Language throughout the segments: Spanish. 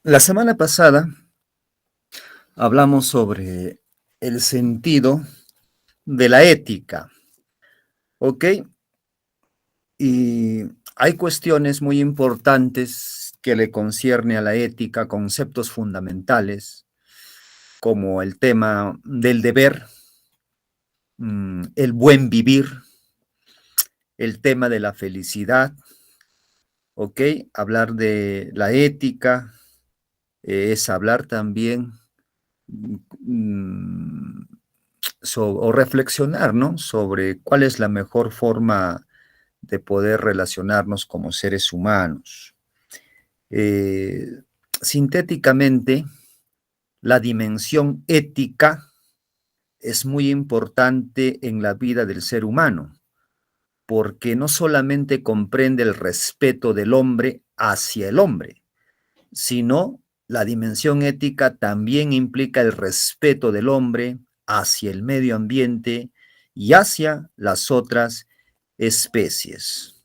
La semana pasada hablamos sobre el sentido de la ética, ¿ok? Y hay cuestiones muy importantes que le concierne a la ética, conceptos fundamentales, como el tema del deber, el buen vivir, el tema de la felicidad, ¿ok? Hablar de la ética es hablar también mm, o reflexionar, ¿no? Sobre cuál es la mejor forma de poder relacionarnos como seres humanos. Eh, Sintéticamente, la dimensión ética es muy importante en la vida del ser humano, porque no solamente comprende el respeto del hombre hacia el hombre, sino la dimensión ética también implica el respeto del hombre hacia el medio ambiente y hacia las otras especies.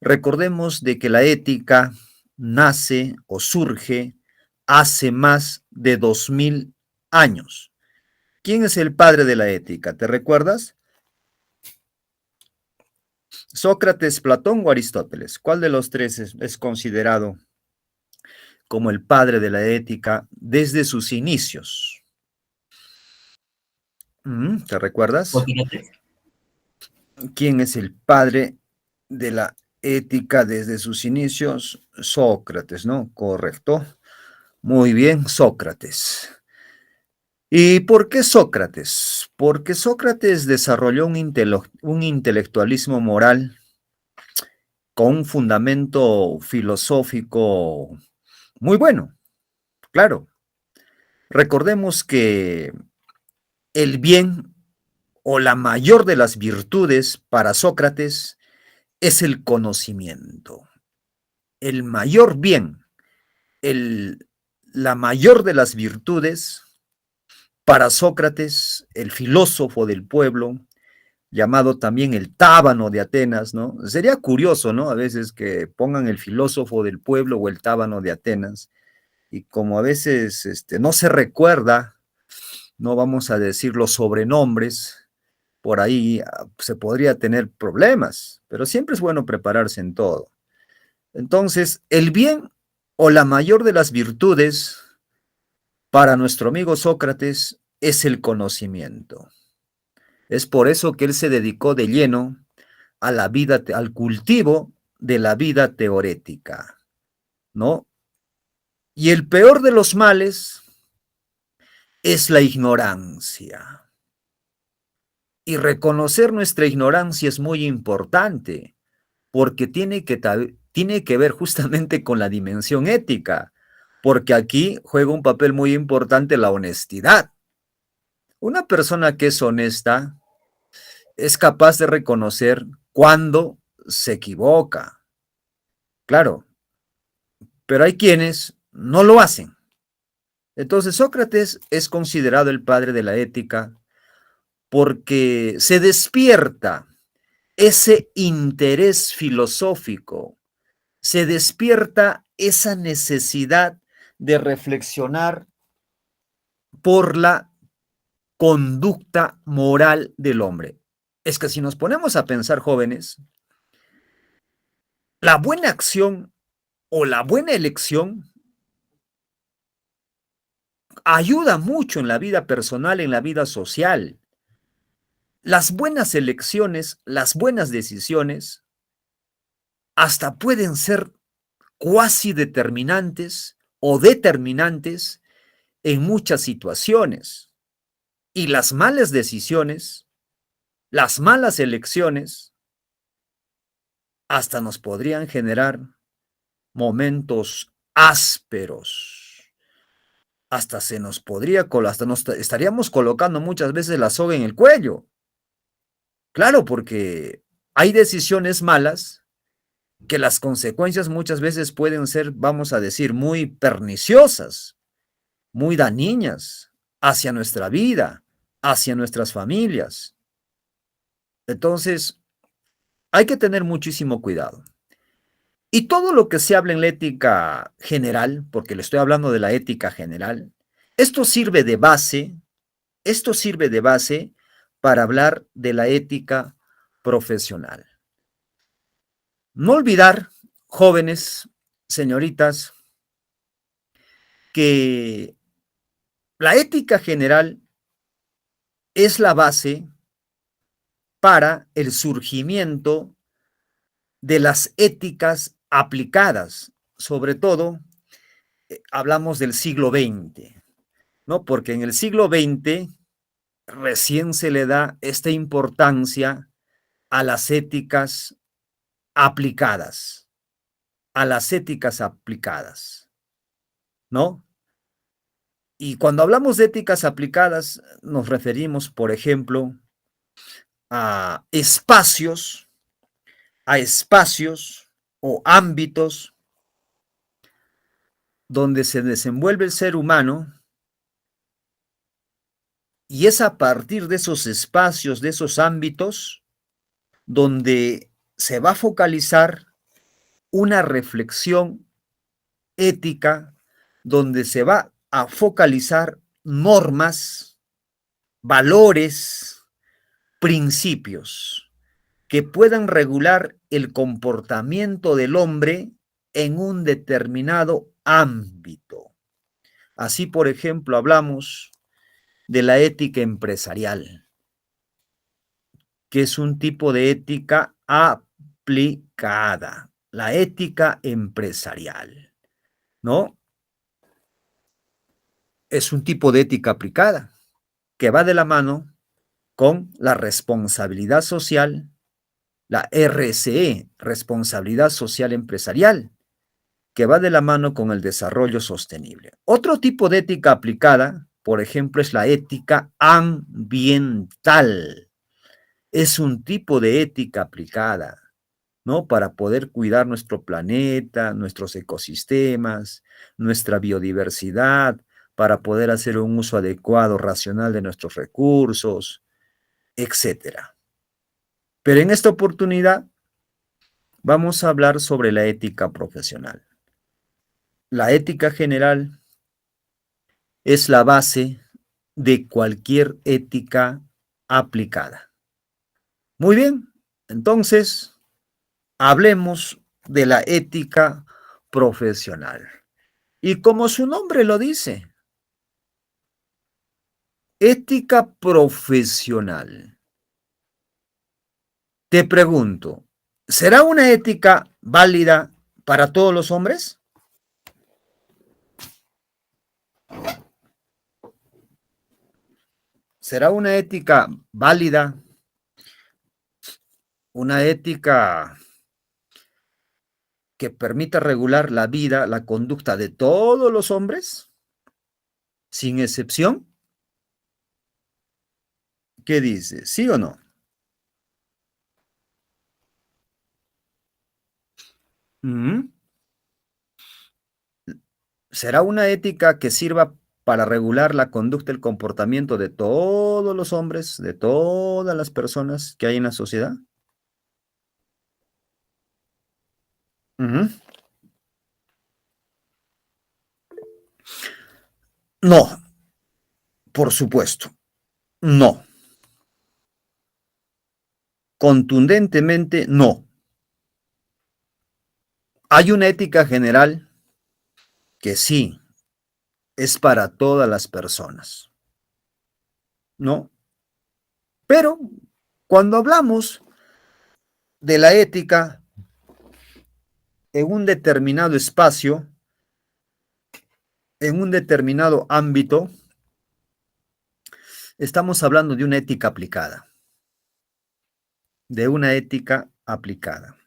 Recordemos de que la ética nace o surge hace más de 2000 años. ¿Quién es el padre de la ética? ¿Te recuerdas? ¿Sócrates, Platón o Aristóteles? ¿Cuál de los tres es considerado como el padre de la ética desde sus inicios? ¿Te recuerdas? Sócrates. ¿Quién es el padre de la ética desde sus inicios? Sócrates, ¿no? Correcto. Muy bien, Sócrates. ¿Y por qué Sócrates? Porque Sócrates desarrolló un intelectualismo moral con un fundamento filosófico muy bueno, claro. Recordemos que el bien o la mayor de las virtudes para Sócrates es el conocimiento. El mayor bien, el, la mayor de las virtudes para Sócrates, el filósofo del pueblo, llamado también el tábano de Atenas, ¿no? Sería curioso, ¿no? A veces que pongan el filósofo del pueblo o el tábano de Atenas, y como a veces no se recuerda, no vamos a decir los sobrenombres, por ahí se podría tener problemas, pero siempre es bueno prepararse en todo. Entonces, el bien o la mayor de las virtudes para nuestro amigo Sócrates es el conocimiento. Es por eso que él se dedicó de lleno a la vida, al cultivo de la vida teorética, ¿no? Y el peor de los males es la ignorancia. Y reconocer nuestra ignorancia es muy importante, porque tiene que ver justamente con la dimensión ética, porque aquí juega un papel muy importante la honestidad. Una persona que es honesta es capaz de reconocer cuando se equivoca, claro, pero hay quienes no lo hacen. Entonces, Sócrates es considerado el padre de la ética porque se despierta ese interés filosófico, se despierta esa necesidad de reflexionar por la conducta moral del hombre. Es que si nos ponemos a pensar, jóvenes, la buena acción o la buena elección ayuda mucho en la vida personal, en la vida social. Las buenas elecciones, las buenas decisiones, hasta pueden ser cuasi determinantes o determinantes en muchas situaciones. Y las malas decisiones, las malas elecciones, hasta nos podrían generar momentos ásperos. Hasta se nos podría, hasta nos estaríamos colocando muchas veces la soga en el cuello. Claro, porque hay decisiones malas que las consecuencias muchas veces pueden ser, vamos a decir, muy perniciosas, muy dañinas hacia nuestra vida, hacia nuestras familias. Entonces, hay que tener muchísimo cuidado. Y todo lo que se habla en la ética general, porque le estoy hablando de la ética general, esto sirve de base, esto sirve de base para hablar de la ética profesional. No olvidar, jóvenes, señoritas, que la ética general es la base para el surgimiento de las éticas aplicadas, sobre todo hablamos del siglo XX, ¿no? Porque en el siglo XX recién se le da esta importancia a las éticas aplicadas, a las éticas aplicadas, ¿no? Y cuando hablamos de éticas aplicadas, nos referimos, por ejemplo, a espacios, a espacios o ámbitos donde se desenvuelve el ser humano, y es a partir de esos espacios, de esos ámbitos, donde se va a focalizar una reflexión ética, donde se va a focalizar normas, valores, principios que puedan regular el comportamiento del hombre en un determinado ámbito. Así, por ejemplo, hablamos de la ética empresarial, que es un tipo de ética aplicada, la ética empresarial, ¿no? Es un tipo de ética aplicada que va de la mano con la responsabilidad social, la RSE, responsabilidad social empresarial, que va de la mano con el desarrollo sostenible. Otro tipo de ética aplicada, por ejemplo, es la ética ambiental. Es un tipo de ética aplicada, ¿no? Para poder cuidar nuestro planeta, nuestros ecosistemas, nuestra biodiversidad, para poder hacer un uso adecuado, racional de nuestros recursos, etcétera. Pero en esta oportunidad vamos a hablar sobre la ética profesional. La ética general es la base de cualquier ética aplicada. Muy bien, entonces hablemos de la ética profesional. Y como su nombre lo dice, ética profesional. Te pregunto, ¿será una ética válida para todos los hombres? ¿Será una ética válida, una ética que permita regular la vida, la conducta de todos los hombres, sin excepción? ¿Qué dice? ¿Sí o no? ¿Mm? ¿Será una ética que sirva para regular la conducta y el comportamiento de todos los hombres, de todas las personas que hay en la sociedad? Ujú. No, por supuesto, no. Contundentemente, no. Hay una ética general que sí es para todas las personas, ¿no? Pero cuando hablamos de la ética en un determinado espacio, en un determinado ámbito, estamos hablando de una ética aplicada, de una ética aplicada.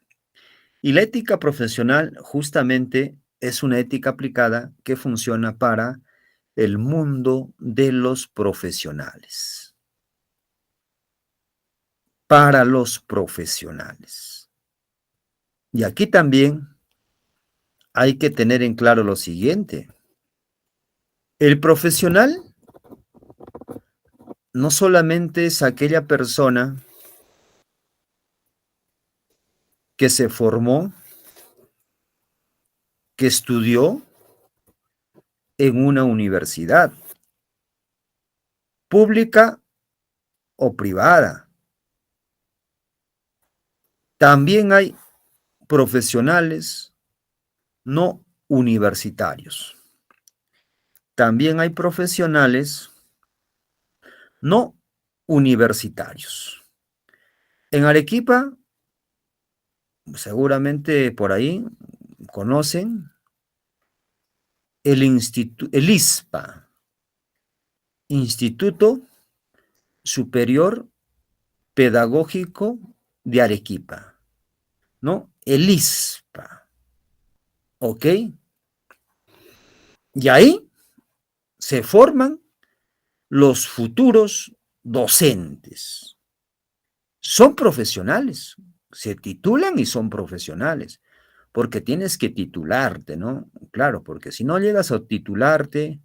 Y la ética profesional justamente es una ética aplicada que funciona para el mundo de los profesionales, para los profesionales. Y aquí también hay que tener en claro lo siguiente. El profesional no solamente es aquella persona que se formó que estudió en una universidad pública o privada. También hay profesionales no universitarios. También hay profesionales no universitarios. En Arequipa, seguramente por ahí conocen el ISPA, Instituto Superior Pedagógico de Arequipa, ¿no? El ISPA, ¿ok? Y ahí se forman los futuros docentes. Son profesionales, se titulan y son profesionales, porque tienes que titularte, ¿no? Claro, porque si no llegas a titularte,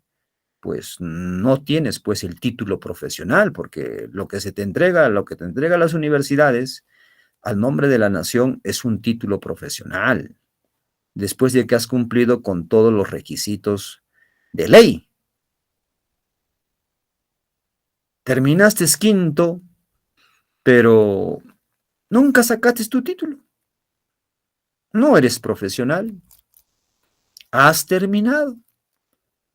pues no tienes pues el título profesional, porque lo que se te entrega, lo que te entrega las universidades al nombre de la nación es un título profesional, después de que has cumplido con todos los requisitos de ley. Terminaste quinto, pero nunca sacaste tu título. No eres profesional. Has terminado.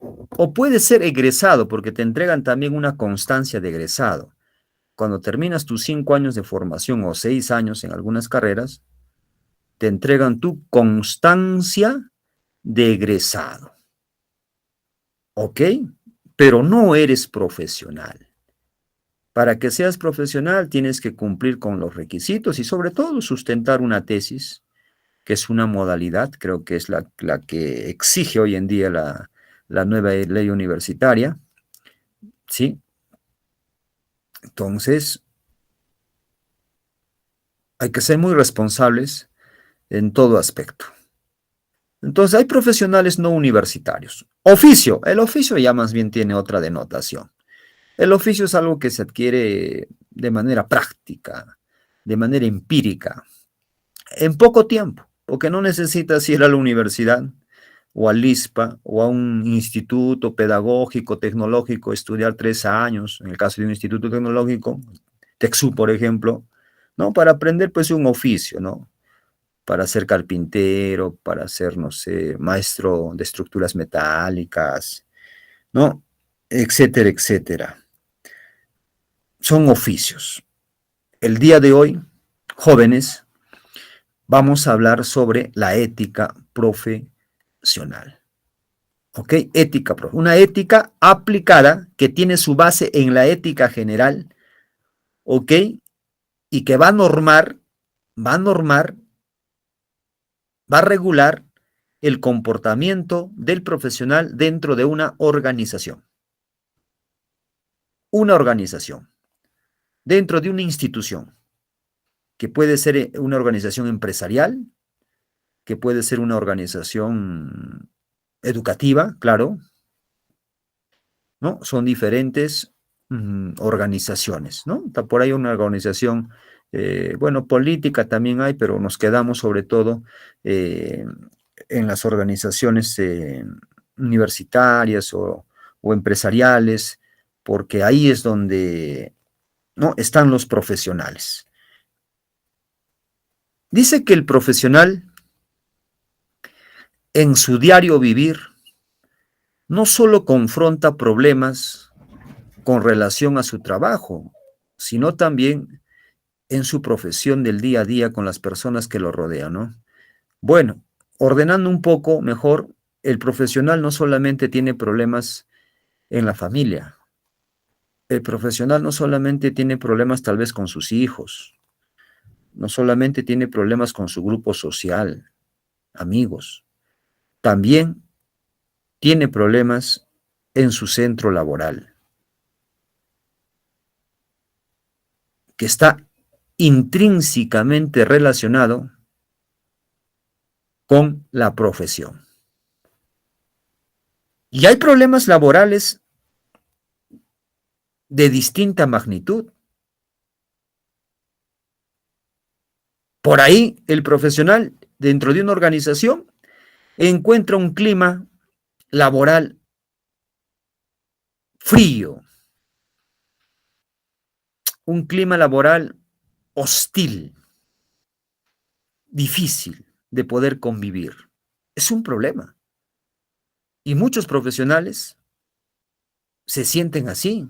O puedes ser egresado, porque te entregan también una constancia de egresado. Cuando terminas tus 5 años de formación o 6 años en algunas carreras, te entregan tu constancia de egresado. ¿Ok? Pero no eres profesional. Para que seas profesional tienes que cumplir con los requisitos y sobre todo sustentar una tesis, que es una modalidad, creo que es la que exige hoy en día la nueva ley universitaria, ¿sí? Entonces, hay que ser muy responsables en todo aspecto. Entonces, hay profesionales no universitarios. Oficio, el oficio ya más bien tiene otra denotación. El oficio es algo que se adquiere de manera práctica, de manera empírica, en poco tiempo, porque no necesitas ir a la universidad o al ISPA o a un instituto pedagógico, tecnológico, estudiar 3 años, en el caso de un instituto tecnológico, TECSU, por ejemplo, ¿no? Para aprender pues un oficio, ¿no? Para ser carpintero, para ser, no sé, maestro de estructuras metálicas, ¿no? Etcétera, etcétera. Son oficios. El día de hoy, jóvenes, vamos a hablar sobre la ética profesional. ¿Ok? Ética, una ética aplicada que tiene su base en la ética general, ¿ok? Y que va a regular el comportamiento del profesional dentro de una organización. Una organización, dentro de una institución, que puede ser una organización empresarial, que puede ser una organización educativa, claro, ¿no? Son diferentes organizaciones, ¿no? Está por ahí una organización, bueno, política también hay, pero nos quedamos sobre todo en las organizaciones universitarias o empresariales, porque ahí es donde, ¿no? Están los profesionales. Dice que el profesional en su diario vivir no solo confronta problemas con relación a su trabajo, sino también en su profesión del día a día con las personas que lo rodean, ¿no? Bueno, ordenando un poco mejor, el profesional no solamente tiene problemas en la familia, el profesional no solamente tiene problemas tal vez con sus hijos, no solamente tiene problemas con su grupo social, amigos, también tiene problemas en su centro laboral, que está intrínsecamente relacionado con la profesión. Y hay problemas laborales de distinta magnitud. Por ahí, el profesional dentro de una organización encuentra un clima laboral frío, un clima laboral hostil, difícil de poder convivir. Es un problema. Y muchos profesionales se sienten así,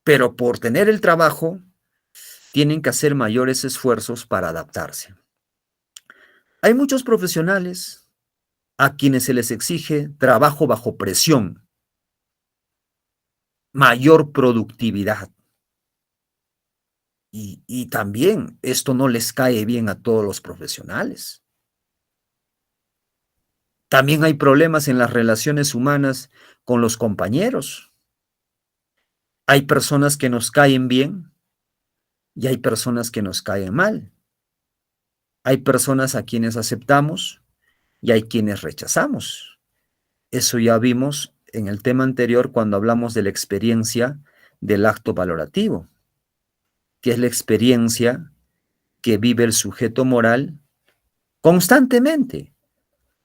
pero por tener el trabajo tienen que hacer mayores esfuerzos para adaptarse. Hay muchos profesionales a quienes se les exige trabajo bajo presión, mayor productividad. Y también esto no les cae bien a todos los profesionales. También hay problemas en las relaciones humanas con los compañeros. Hay personas que nos caen bien y hay personas que nos caen mal. Hay personas a quienes aceptamos y hay quienes rechazamos. Eso ya vimos en el tema anterior cuando hablamos de la experiencia del acto valorativo, que es la experiencia que vive el sujeto moral constantemente,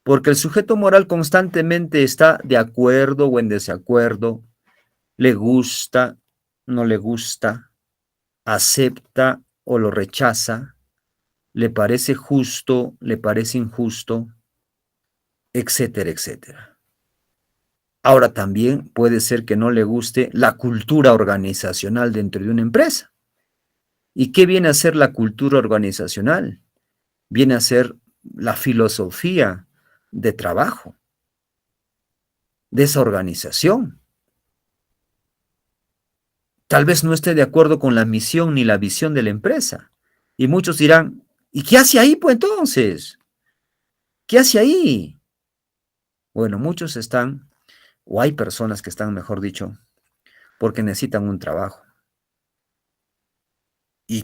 porque el sujeto moral constantemente está de acuerdo o en desacuerdo, le gusta, no le gusta, acepta o lo rechaza, le parece justo, le parece injusto, etcétera, etcétera. Ahora también puede ser que no le guste la cultura organizacional dentro de una empresa. ¿Y qué viene a ser la cultura organizacional? Viene a ser la filosofía de trabajo de esa organización. Tal vez no esté de acuerdo con la misión ni la visión de la empresa. Y muchos dirán, ¿y qué hace ahí pues entonces? ¿Qué hace ahí? Bueno, muchos están, o hay personas que están, mejor dicho, porque necesitan un trabajo.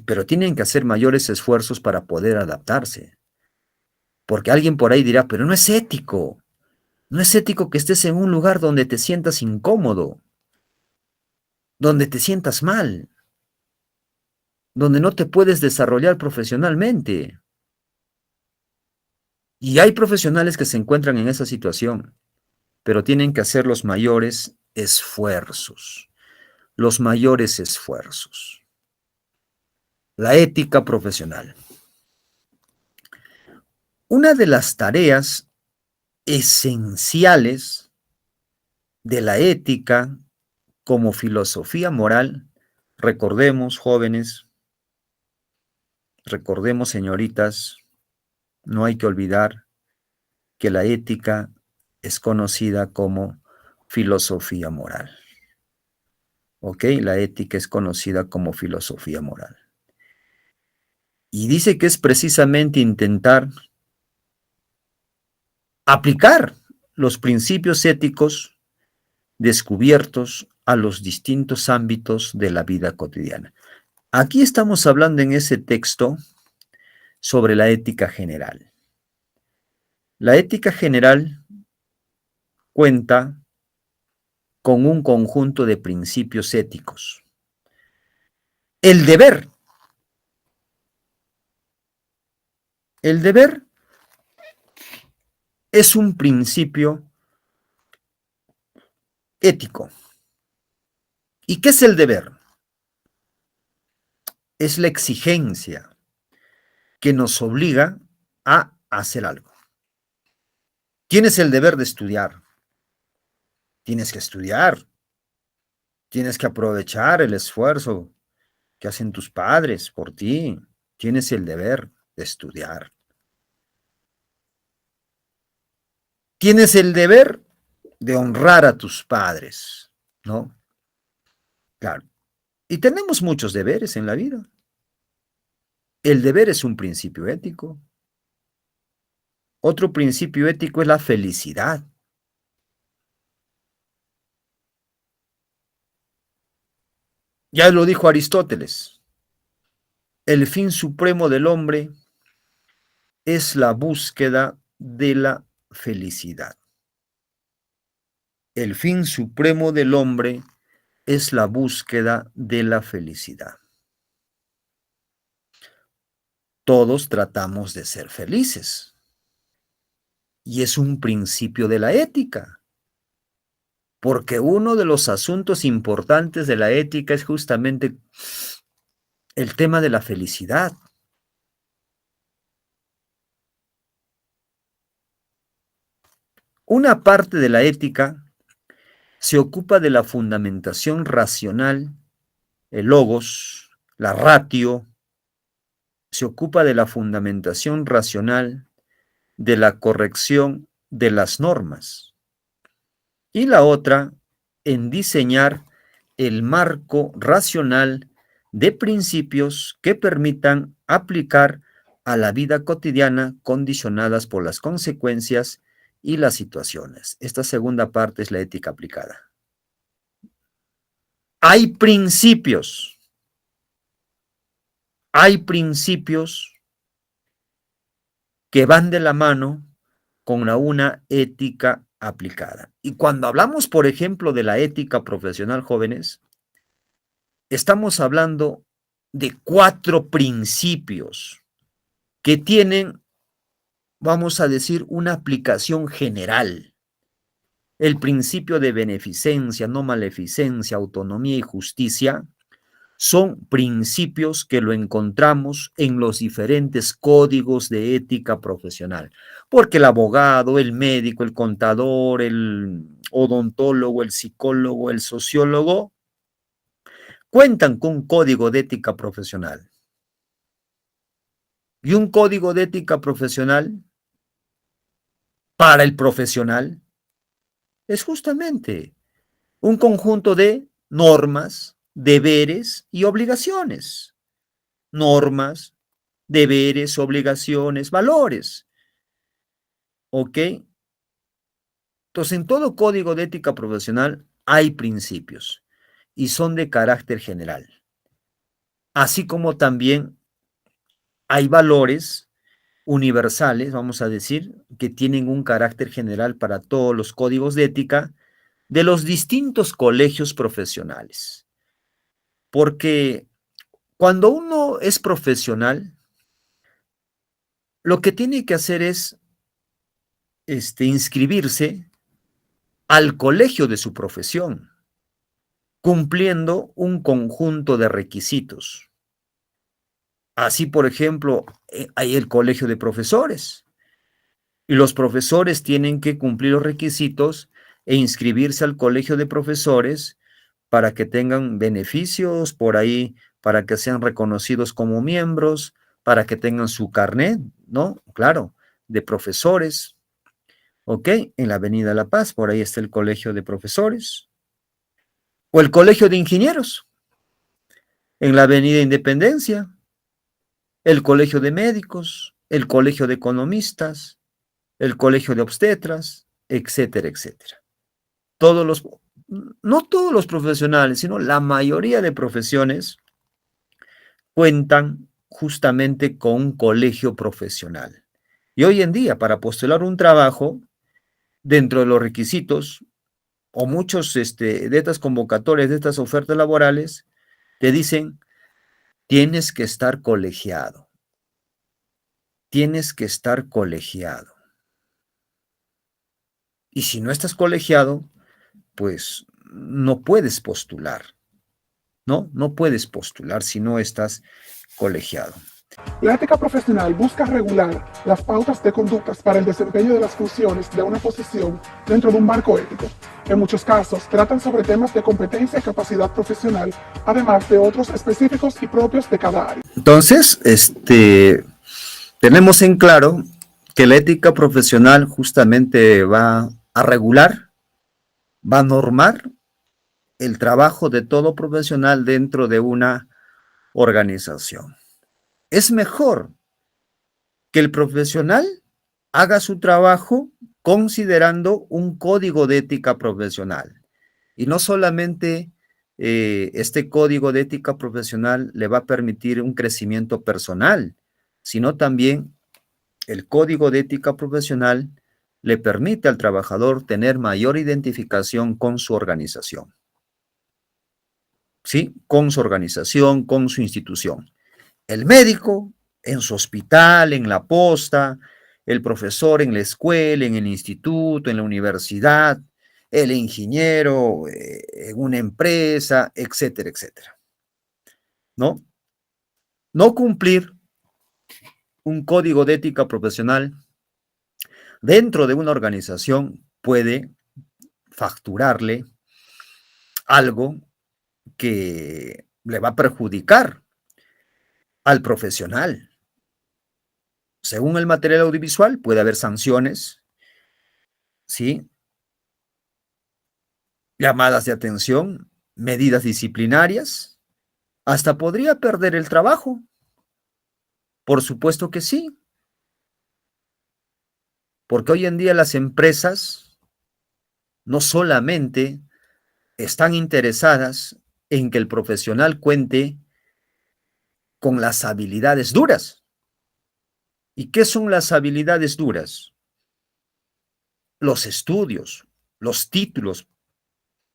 Pero tienen que hacer mayores esfuerzos para poder adaptarse. Porque alguien por ahí dirá, pero no es ético. No es ético que estés en un lugar donde te sientas incómodo, donde te sientas mal, donde no te puedes desarrollar profesionalmente. Y hay profesionales que se encuentran en esa situación, pero tienen que hacer los mayores esfuerzos, los mayores esfuerzos. La ética profesional. Una de las tareas esenciales de la ética como filosofía moral, recordemos, jóvenes, recordemos, señoritas, no hay que olvidar que la ética es conocida como filosofía moral. ¿Ok? La ética es conocida como filosofía moral. Y dice que es precisamente intentar aplicar los principios éticos descubiertos a los distintos ámbitos de la vida cotidiana. Aquí estamos hablando en ese texto sobre la ética general. La ética general cuenta con un conjunto de principios éticos. El deber. El deber es un principio ético. ¿Y qué es el deber? Es la exigencia que nos obliga a hacer algo. Tienes el deber de estudiar. Tienes que estudiar. Tienes que aprovechar el esfuerzo que hacen tus padres por ti. Tienes el deber de estudiar. Tienes el deber de honrar a tus padres, ¿no? Claro. Y tenemos muchos deberes en la vida. El deber es un principio ético. Otro principio ético es la felicidad. Ya lo dijo Aristóteles. El fin supremo del hombre es la búsqueda de la felicidad. El fin supremo del hombre es la búsqueda de la felicidad. Todos tratamos de ser felices. Y es un principio de la ética, porque uno de los asuntos importantes de la ética es justamente el tema de la felicidad. Una parte de la ética se ocupa de la fundamentación racional, el logos, la ratio, se ocupa de la fundamentación racional, de la corrección de las normas. Y la otra, en diseñar el marco racional de principios que permitan aplicar a la vida cotidiana condicionadas por las consecuencias y las situaciones. Esta segunda parte es la ética aplicada. Hay principios que van de la mano con una ética aplicada. Y cuando hablamos, por ejemplo, de la ética profesional, jóvenes, estamos hablando de 4 principios que tienen, vamos a decir, una aplicación general. El principio de beneficencia, no maleficencia, autonomía y justicia son principios que lo encontramos en los diferentes códigos de ética profesional, porque el abogado, el médico, el contador, el odontólogo, el psicólogo, el sociólogo, cuentan con un código de ética profesional. Y un código de ética profesional para el profesional es justamente un conjunto de normas, deberes y obligaciones. Normas, deberes, obligaciones, valores. ¿Ok? Entonces, en todo código de ética profesional hay principios y son de carácter general. Así como también hay valores universales, vamos a decir, que tienen un carácter general para todos los códigos de ética de los distintos colegios profesionales. Porque cuando uno es profesional, lo que tiene que hacer es inscribirse al colegio de su profesión, cumpliendo un conjunto de requisitos. Así, por ejemplo, hay el colegio de profesores y los profesores tienen que cumplir los requisitos e inscribirse al colegio de profesores para que tengan beneficios por ahí, para que sean reconocidos como miembros, para que tengan su carnet, ¿no? Claro, de profesores, ¿ok? En la Avenida La Paz, por ahí está el colegio de profesores, o el colegio de ingenieros, en la Avenida Independencia, el colegio de médicos, el colegio de economistas, el colegio de obstetras, etcétera, etcétera. Todos los, no todos los profesionales, sino la mayoría de profesiones cuentan justamente con un colegio profesional. Y hoy en día, para postular un trabajo, dentro de los requisitos, o muchos de estas convocatorias, de estas ofertas laborales, te dicen, tienes que estar colegiado. Tienes que estar colegiado. Y si no estás colegiado, pues no puedes postular, ¿no? No puedes postular si no estás colegiado. La ética profesional busca regular las pautas de conductas para el desempeño de las funciones de una posición dentro de un marco ético. En muchos casos, tratan sobre temas de competencia y capacidad profesional, además de otros específicos y propios de cada área. Entonces, tenemos en claro que la ética profesional justamente va a regular, va a normar el trabajo de todo profesional dentro de una organización. Es mejor que el profesional haga su trabajo considerando un código de ética profesional. Y no solamente este código de ética profesional le va a permitir un crecimiento personal, sino también el código de ética profesional le permite al trabajador tener mayor identificación con su organización. ¿Sí? Con su organización, con su institución. El médico, en su hospital, en la posta, el profesor en la escuela, en el instituto, en la universidad, el ingeniero, en una empresa, etcétera, etcétera. ¿No? No cumplir un código de ética profesional dentro de una organización puede facturarle algo que le va a perjudicar al profesional. Según el material audiovisual, puede haber sanciones, ¿sí? Llamadas de atención, medidas disciplinarias, hasta podría perder el trabajo. Por supuesto que sí, porque hoy en día las empresas no solamente están interesadas en que el profesional cuente con las habilidades duras. ¿Y qué son las habilidades duras? Los estudios, los títulos,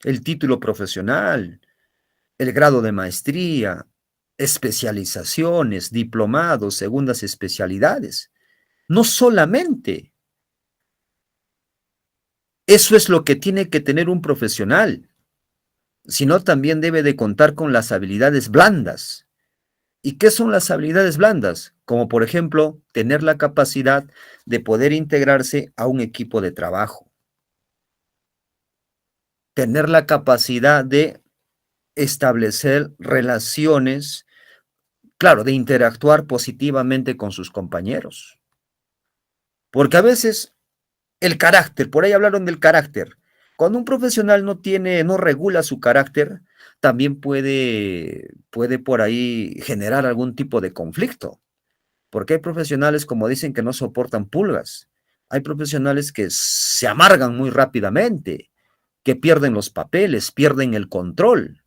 el título profesional, el grado de maestría, especializaciones, diplomados, segundas especialidades. No solamente eso es lo que tiene que tener un profesional, sino también debe de contar con las habilidades blandas. ¿Y qué son las habilidades blandas? Como por ejemplo, tener la capacidad de poder integrarse a un equipo de trabajo, tener la capacidad de establecer relaciones, claro, de interactuar positivamente con sus compañeros. Porque a veces el carácter, por ahí hablaron del carácter. Cuando un profesional no tiene, no regula su carácter, también puede por ahí generar algún tipo de conflicto. Porque hay profesionales, como dicen, que no soportan pulgas. Hay profesionales que se amargan muy rápidamente, que pierden los papeles, pierden el control.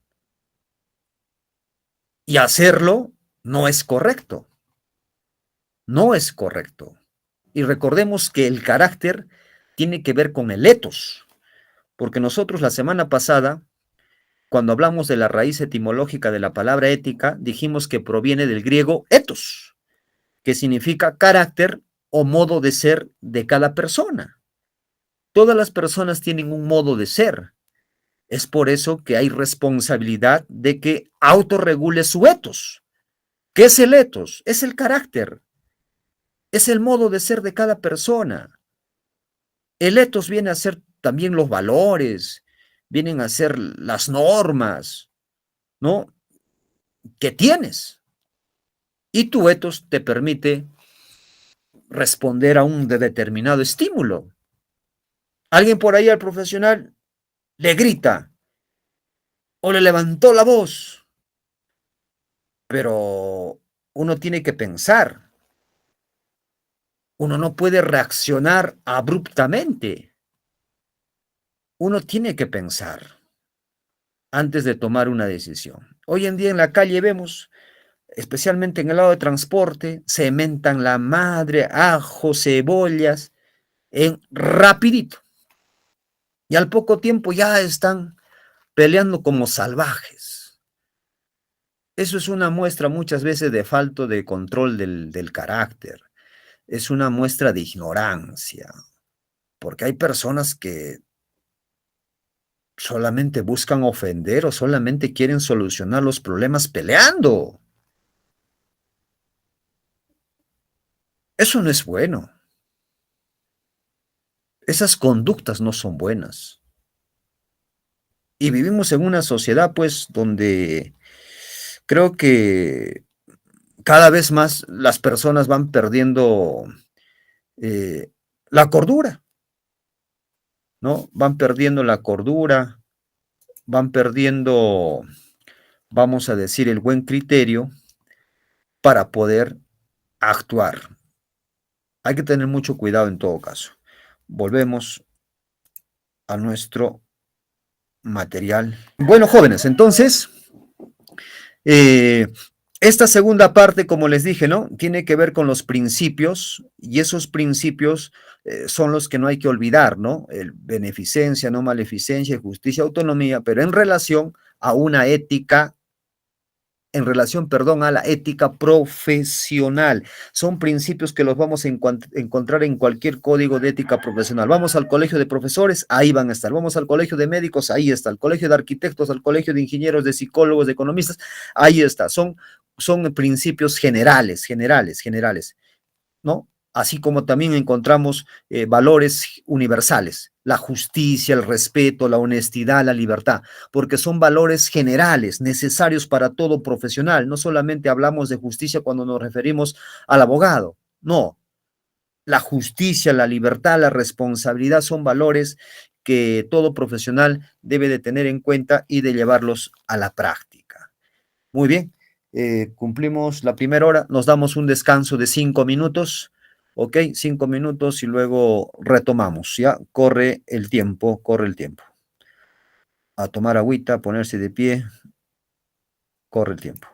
Y hacerlo no es correcto. No es correcto. Y recordemos que el carácter tiene que ver con el etos, porque nosotros la semana pasada, cuando hablamos de la raíz etimológica de la palabra ética, dijimos que proviene del griego ethos, que significa carácter o modo de ser de cada persona. Todas las personas tienen un modo de ser. Es por eso que hay responsabilidad de que autorregule su etos. ¿Qué es el etos? Es el carácter, es el modo de ser de cada persona. El etos viene a ser también los valores, vienen a ser las normas, ¿no? Que tienes. Y tu etos te permite responder a un determinado estímulo. Alguien por ahí al profesional le grita o le levantó la voz, pero uno tiene que pensar. Uno no puede reaccionar abruptamente. Uno tiene que pensar antes de tomar una decisión. Hoy en día en la calle vemos, especialmente en el lado de transporte, se mentan la madre, ajo, cebollas, en rapidito. Y al poco tiempo ya están peleando como salvajes. Eso es una muestra muchas veces de falta de control del carácter. Es una muestra de ignorancia, porque hay personas que solamente buscan ofender o solamente quieren solucionar los problemas peleando. Eso no es bueno. Esas conductas no son buenas. Y vivimos en una sociedad, pues, donde creo que cada vez más las personas van perdiendo eh, la cordura, ¿no? Van perdiendo la cordura, van perdiendo, vamos a decir, el buen criterio para poder actuar. Hay que tener mucho cuidado en todo caso. Volvemos a nuestro material. Bueno, jóvenes, entonces, eh, esta segunda parte, como les dije, ¿no? Tiene que ver con los principios y esos principios son los que no hay que olvidar, ¿no? El beneficencia, no maleficencia, justicia, autonomía, pero en relación a una ética en relación, perdón, a la ética profesional. Son principios que los vamos a encontrar en cualquier código de ética profesional. Vamos al colegio de profesores, ahí van a estar. Vamos al colegio de médicos, ahí está. Al colegio de arquitectos, al colegio de ingenieros, de psicólogos, de economistas, ahí está. Son principios generales, generales, generales, ¿no? Así como también encontramos valores universales, la justicia, el respeto, la honestidad, la libertad, porque son valores generales, necesarios para todo profesional. No solamente hablamos de justicia cuando nos referimos al abogado, no. La justicia, la libertad, la responsabilidad son valores que todo profesional debe de tener en cuenta y de llevarlos a la práctica. Muy bien, cumplimos la primera hora, nos damos un descanso de 5 minutos, ¿ok? 5 minutos y luego retomamos, ¿ya? Corre el tiempo. A tomar agüita, ponerse de pie, corre el tiempo.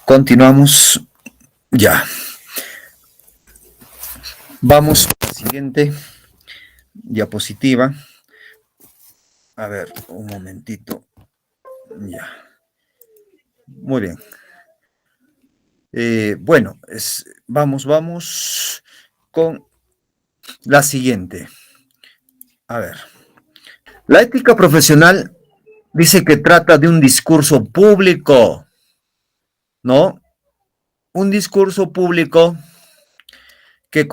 Continuamos ya. Vamos a la siguiente diapositiva. A ver, un momentito. Ya. Muy bien. Bueno, vamos con la siguiente. A ver. La ética profesional dice que trata de un discurso público, ¿no? Un discurso público que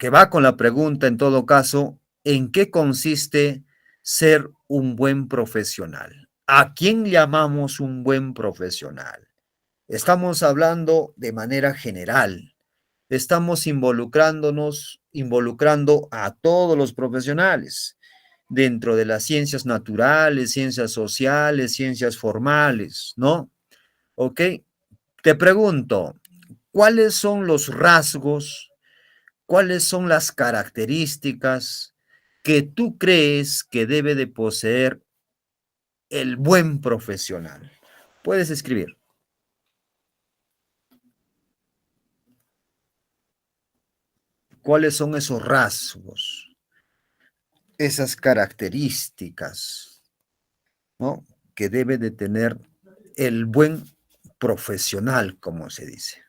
va con la pregunta, en todo caso, ¿en qué consiste ser un buen profesional? ¿A quién llamamos un buen profesional? Estamos hablando de manera general. Estamos involucrando a todos los profesionales dentro de las ciencias naturales, ciencias sociales, ciencias formales, ¿no? ¿Ok? Te pregunto, ¿cuáles son los rasgos, cuáles son las características que tú crees que debe de poseer el buen profesional? Puedes escribir. ¿Cuáles son esos rasgos, esas características, ¿no?, que debe de tener el buen profesional, como se dice?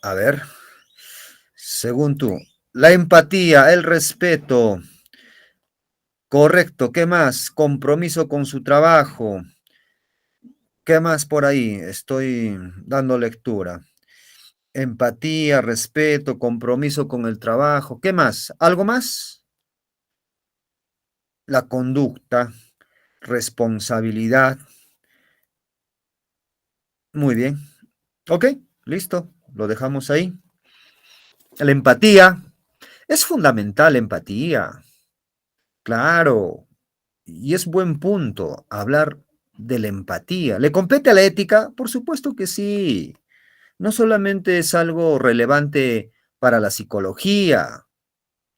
A ver, según tú, la empatía, el respeto, correcto, ¿qué más? Compromiso con su trabajo, ¿qué más por ahí? Estoy dando lectura. Empatía, respeto, compromiso con el trabajo, ¿qué más? ¿Algo más? La conducta, responsabilidad. Muy bien. Ok, listo, lo dejamos ahí. La empatía, es fundamental la empatía, claro, y es buen punto hablar de la empatía. ¿Le compete a la ética? Por supuesto que sí. No solamente es algo relevante para la psicología,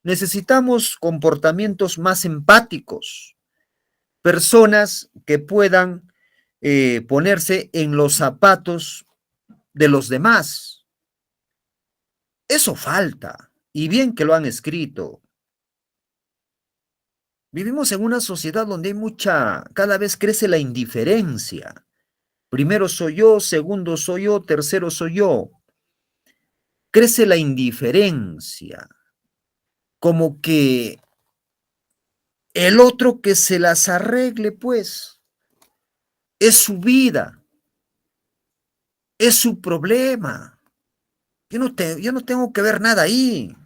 necesitamos comportamientos más empáticos, personas que puedan ponerse en los zapatos de los demás. Eso falta, y bien que lo han escrito. Vivimos en una sociedad donde hay cada vez crece la indiferencia. Primero soy yo, segundo soy yo, tercero soy yo. Crece la indiferencia, como que el otro que se las arregle, pues, es su vida, es su problema. Yo no tengo que ver nada ahí.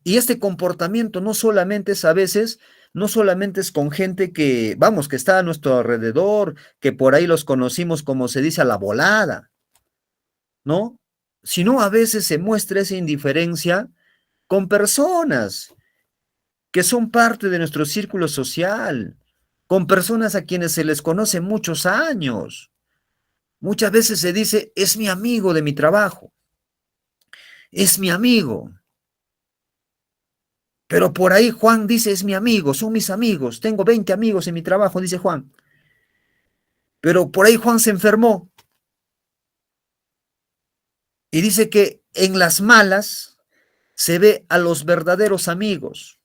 Y este comportamiento no solamente es a veces, no solamente es con gente que, vamos, que está a nuestro alrededor, que por ahí los conocimos, como se dice, a la volada, ¿no? Sino a veces se muestra esa indiferencia con personas que son parte de nuestro círculo social, con personas a quienes se les conoce muchos años. Muchas veces se dice, es mi amigo de mi trabajo, es mi amigo. Pero por ahí Juan dice, es mi amigo, son mis amigos, tengo 20 amigos en mi trabajo, dice Juan. Pero por ahí Juan se enfermó y dice que en las malas se ve a los verdaderos amigos,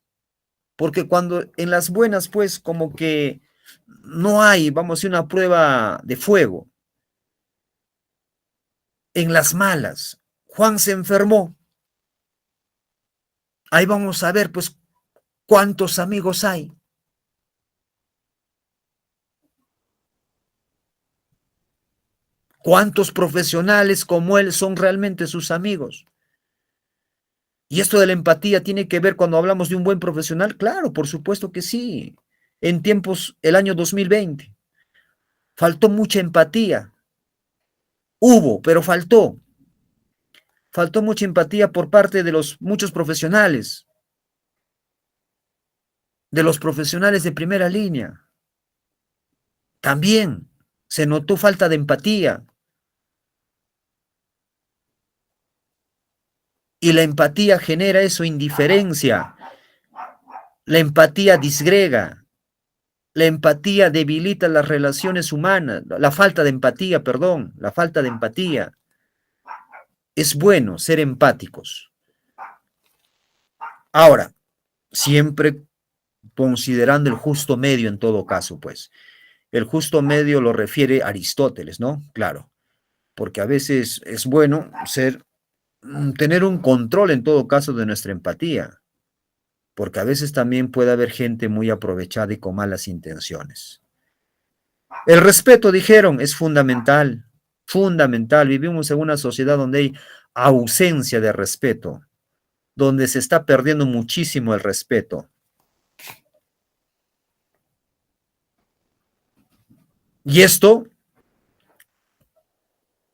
porque cuando en las buenas, pues como que no hay, vamos a decir, una prueba de fuego. En las malas, Juan se enfermó. Ahí vamos a ver, pues, cuántos amigos hay. ¿Cuántos profesionales como él son realmente sus amigos? Y esto de la empatía tiene que ver cuando hablamos de un buen profesional. Claro, por supuesto que sí. En tiempos, el año 2020, faltó mucha empatía. Hubo, pero faltó. Faltó mucha empatía por parte de los muchos profesionales, de los profesionales de primera línea. También se notó falta de empatía. Y la empatía genera eso, indiferencia. La empatía disgrega. La empatía debilita las relaciones humanas, la falta de empatía, perdón, la falta de empatía. Es bueno ser empáticos. Ahora, siempre considerando el justo medio en todo caso, pues. El justo medio lo refiere Aristóteles, ¿no? Claro, porque a veces es bueno tener un control en todo caso de nuestra empatía, porque a veces también puede haber gente muy aprovechada y con malas intenciones. El respeto, dijeron, es fundamental, fundamental. Vivimos en una sociedad donde hay ausencia de respeto, donde se está perdiendo muchísimo el respeto. Y esto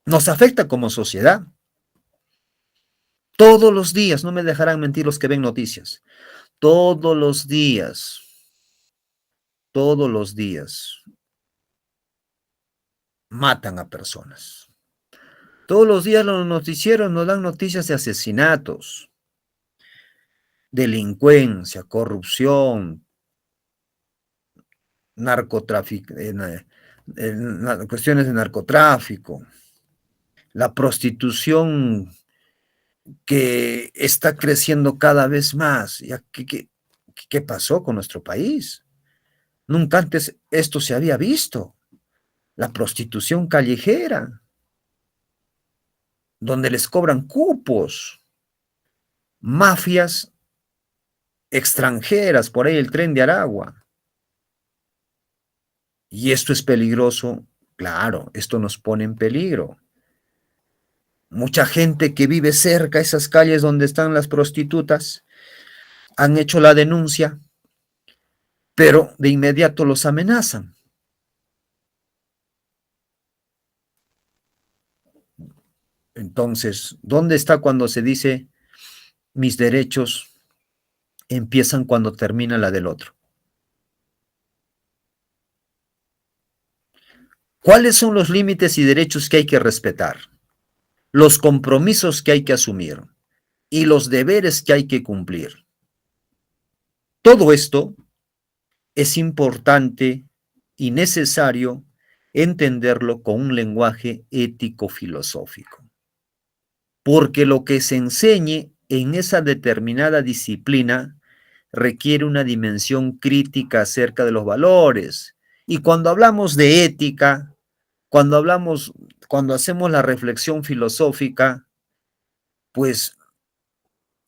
nos afecta como sociedad. Todos los días, no me dejarán mentir los que ven noticias, todos los días matan a personas. Todos los días los noticieros nos dan noticias de asesinatos, delincuencia, corrupción, narcotráfico, cuestiones de narcotráfico, la prostitución que está creciendo cada vez más. ¿Qué pasó con nuestro país? Nunca antes esto se había visto. La prostitución callejera, donde les cobran cupos, mafias extranjeras, por ahí el Tren de Aragua. Y esto es peligroso, claro, esto nos pone en peligro. Mucha gente que vive cerca de esas calles donde están las prostitutas han hecho la denuncia, pero de inmediato los amenazan. Entonces, ¿dónde está cuando se dice mis derechos empiezan cuando termina la del otro? ¿Cuáles son los límites y derechos que hay que respetar? Los compromisos que hay que asumir y los deberes que hay que cumplir. Todo esto es importante y necesario entenderlo con un lenguaje ético-filosófico, porque lo que se enseñe en esa determinada disciplina requiere una dimensión crítica acerca de los valores. Y cuando hablamos de ética, cuando hacemos la reflexión filosófica, pues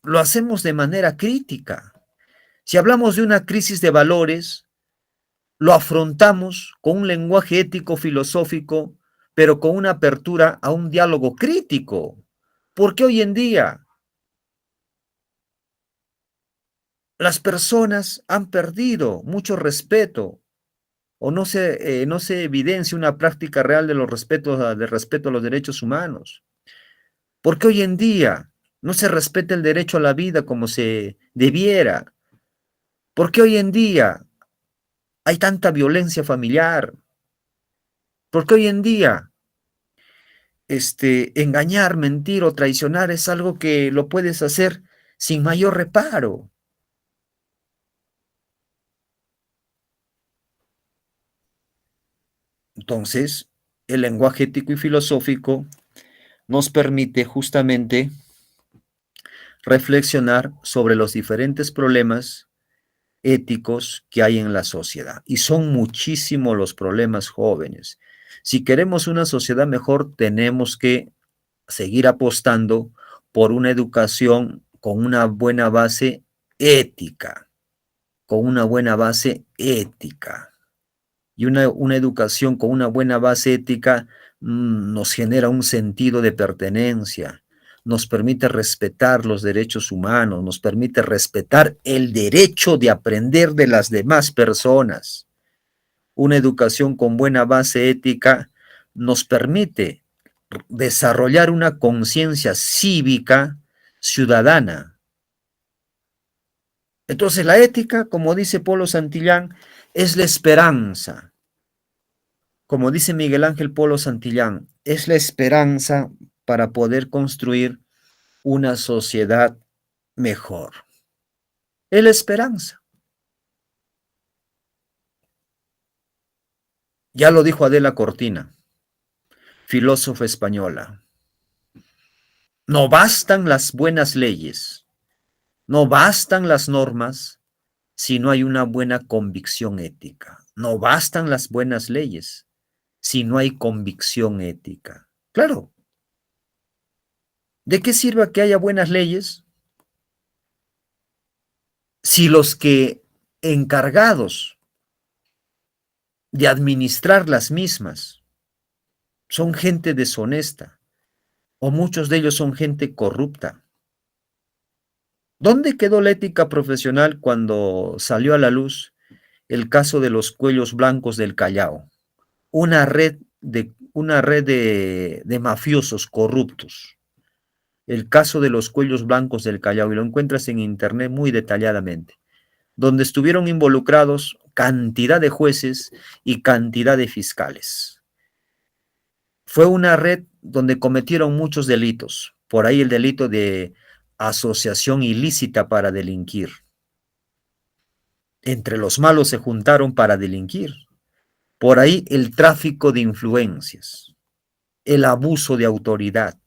lo hacemos de manera crítica. Si hablamos de una crisis de valores, lo afrontamos con un lenguaje ético filosófico, pero con una apertura a un diálogo crítico. Porque hoy en día las personas han perdido mucho respeto o no se evidencia una práctica real de de respeto a los derechos humanos. Porque hoy en día no se respeta el derecho a la vida como se debiera. Porque hoy en día hay tanta violencia familiar. Porque hoy en día engañar, mentir o traicionar es algo que lo puedes hacer sin mayor reparo. Entonces, el lenguaje ético y filosófico nos permite justamente reflexionar sobre los diferentes problemas éticos que hay en la sociedad. Y son muchísimos los problemas jóvenes. Si queremos una sociedad mejor, tenemos que seguir apostando por una educación con una buena base ética, con una buena base ética. Y una educación con una buena base ética nos genera un sentido de pertenencia, nos permite respetar los derechos humanos, nos permite respetar el derecho de aprender de las demás personas. Una educación con buena base ética nos permite desarrollar una conciencia cívica ciudadana. Entonces la ética, como dice Polo Santillán, es la esperanza. Como dice Miguel Ángel Polo Santillán, es la esperanza para poder construir una sociedad mejor. Es la esperanza. Ya lo dijo Adela Cortina, filósofa española. No bastan las buenas leyes, no bastan las normas si no hay una buena convicción ética. No bastan las buenas leyes si no hay convicción ética. Claro, ¿de qué sirve que haya buenas leyes si los que encargados de administrar las mismas son gente deshonesta o muchos de ellos son gente corrupta? ¿Dónde quedó la ética profesional cuando salió a la luz el caso de los cuellos blancos del Callao? Una red de mafiosos corruptos. El caso de los cuellos blancos del Callao, y lo encuentras en internet muy detalladamente, donde estuvieron involucrados cantidad de jueces y cantidad de fiscales. Fue una red donde cometieron muchos delitos, por ahí el delito de asociación ilícita para delinquir. Entre los malos se juntaron para delinquir. Por ahí el tráfico de influencias, el abuso de autoridad.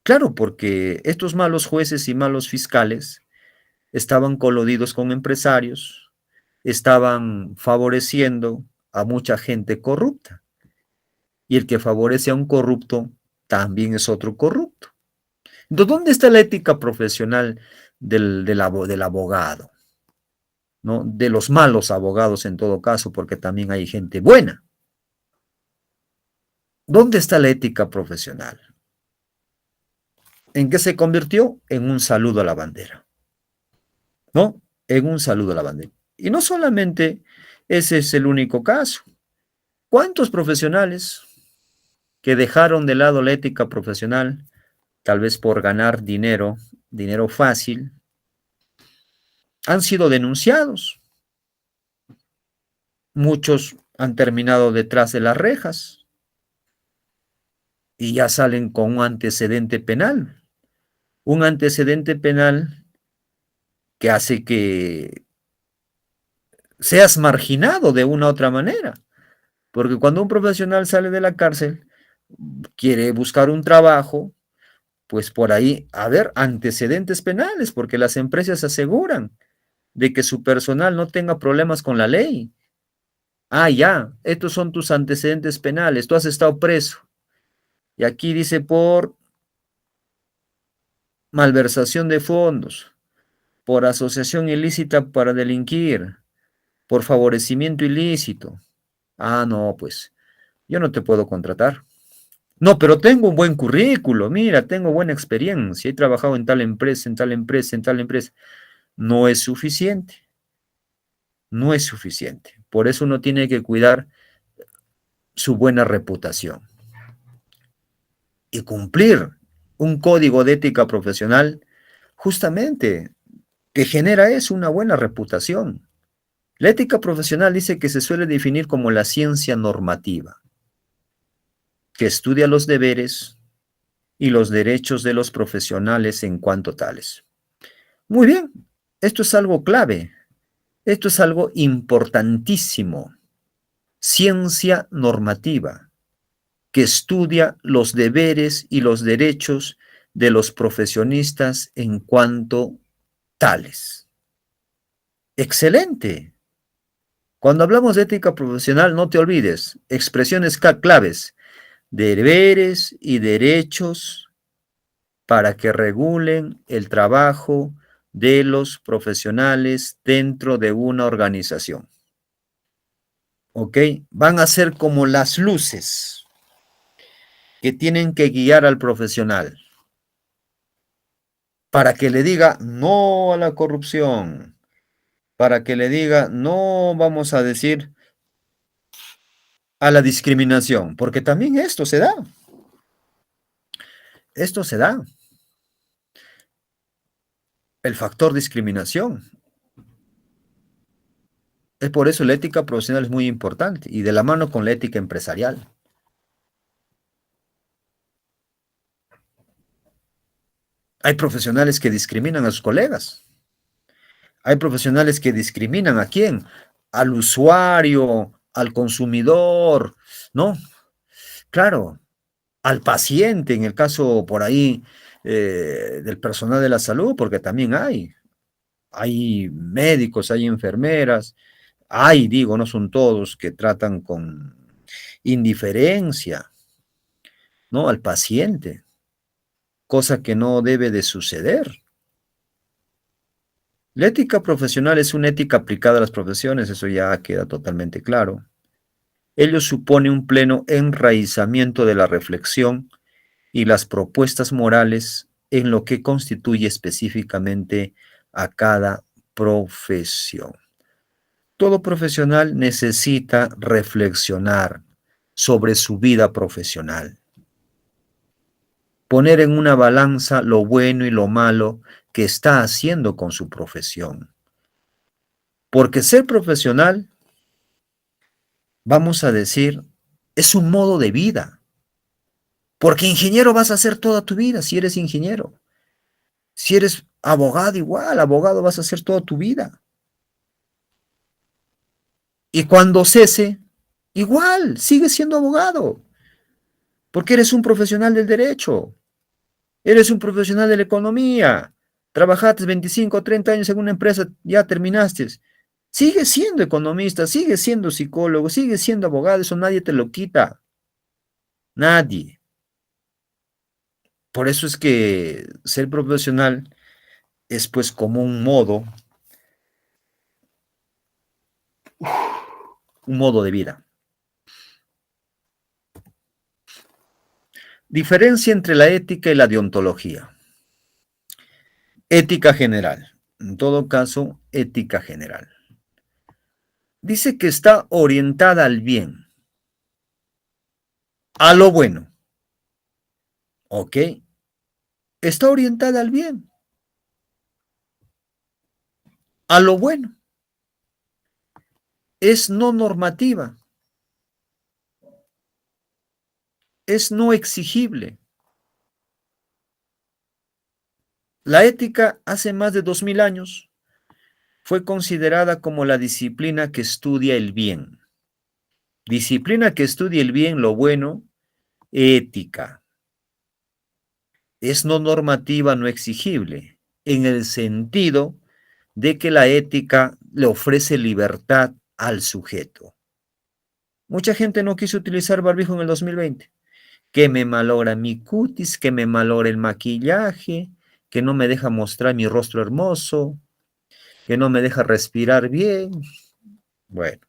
Claro, porque estos malos jueces y malos fiscales estaban coludidos con empresarios, estaban favoreciendo a mucha gente corrupta. Y el que favorece a un corrupto también es otro corrupto. Entonces, ¿dónde está la ética profesional del abogado? ¿No? De los malos abogados en todo caso, porque también hay gente buena. ¿Dónde está la ética profesional? ¿En qué se convirtió? En un saludo a la bandera, ¿no? En un saludo a la bandera. Y no solamente ese es el único caso. ¿Cuántos profesionales que dejaron de lado la ética profesional, tal vez por ganar dinero, dinero fácil, han sido denunciados? Muchos han terminado detrás de las rejas y ya salen con un antecedente penal. Un antecedente penal que hace que seas marginado de una u otra manera. Porque cuando un profesional sale de la cárcel, quiere buscar un trabajo, pues por ahí, a ver, antecedentes penales, porque las empresas aseguran de que su personal no tenga problemas con la ley. Ah, ya, estos son tus antecedentes penales, tú has estado preso. Y aquí dice por malversación de fondos, por asociación ilícita para delinquir, por favorecimiento ilícito. Ah, no, pues yo no te puedo contratar. No, pero tengo un buen currículo, mira, tengo buena experiencia, he trabajado en tal empresa, en tal empresa, en tal empresa. No es suficiente, no es suficiente. Por eso uno tiene que cuidar su buena reputación y cumplir un código de ética profesional justamente que genera eso, una buena reputación. La ética profesional dice que se suele definir como la ciencia normativa, que estudia los deberes y los derechos de los profesionales en cuanto tales. Muy bien, esto es algo clave, esto es algo importantísimo. Ciencia normativa, que estudia los deberes y los derechos de los profesionistas en cuanto tales. Excelente. Cuando hablamos de ética profesional, no te olvides, expresiones claves, deberes y derechos para que regulen el trabajo de los profesionales dentro de una organización. ¿Ok? Van a ser como las luces que tienen que guiar al profesional para que le diga no a la corrupción, para que le diga no, vamos a decir, a la discriminación, porque también esto se da, el factor discriminación. Es por eso la ética profesional es muy importante y de la mano con la ética empresarial. Hay profesionales que discriminan a sus colegas. Hay profesionales que discriminan ¿a quién? al usuario, al consumidor, ¿no? Claro, al paciente, en el caso por ahí del personal de la salud, porque también hay médicos, hay enfermeras, digo, no son todos que tratan con indiferencia, ¿no? Al paciente, cosa que no debe de suceder. La ética profesional es una ética aplicada a las profesiones, eso ya queda totalmente claro. Ello supone un pleno enraizamiento de la reflexión y las propuestas morales en lo que constituye específicamente a cada profesión. Todo profesional necesita reflexionar sobre su vida profesional, poner en una balanza lo bueno y lo malo que está haciendo con su profesión. Porque ser profesional, vamos a decir, es un modo de vida. Porque ingeniero vas a ser toda tu vida si eres ingeniero. Si eres abogado, igual, abogado vas a ser toda tu vida. Y cuando cese, igual, sigues siendo abogado. Porque eres un profesional del derecho. Eres un profesional de la economía. Trabajaste 25 o 30 años en una empresa, ya terminaste. Sigues siendo economista, sigues siendo psicólogo, sigues siendo abogado, eso nadie te lo quita. Nadie. Por eso es que ser profesional es pues como un modo de vida. Diferencia entre la ética y la deontología. Ética general. En todo caso, ética general. Dice que está orientada al bien, a lo bueno. ¿Ok? Está orientada al bien, a lo bueno. Es no normativa, es no exigible. La ética hace más de 2000 años fue considerada como la disciplina que estudia el bien. Disciplina que estudia el bien, lo bueno, ética. Es no normativa, no exigible, en el sentido de que la ética le ofrece libertad al sujeto. Mucha gente no quiso utilizar barbijo en el 2020. Que me malogra mi cutis, que me malogra el maquillaje, que no me deja mostrar mi rostro hermoso, que no me deja respirar bien. Bueno,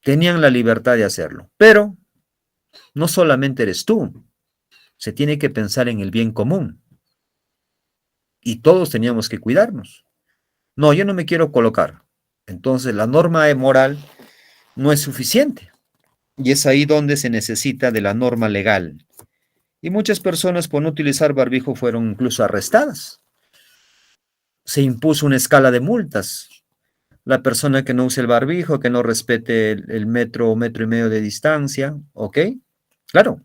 tenían la libertad de hacerlo, pero no solamente eres tú, se tiene que pensar en el bien común y todos teníamos que cuidarnos. No, yo no me quiero colocar. Entonces la norma moral no es suficiente y es ahí donde se necesita de la norma legal. Y muchas personas por no utilizar barbijo fueron incluso arrestadas. Se impuso una escala de multas. La persona que no use el barbijo, que no respete el metro o metro y medio de distancia, ¿ok? Claro.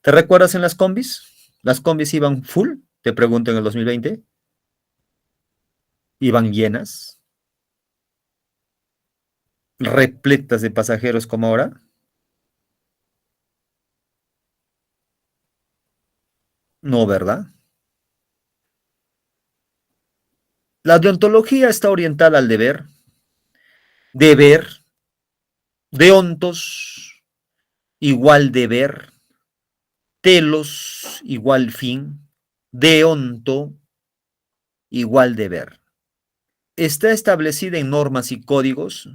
¿Te recuerdas en las combis? Las combis iban full, te pregunto en el 2020. Iban llenas, repletas de pasajeros como ahora. No, ¿verdad? La deontología está orientada al deber, deontos, igual deber, telos, igual fin, deonto, igual deber. Está establecida en normas y códigos,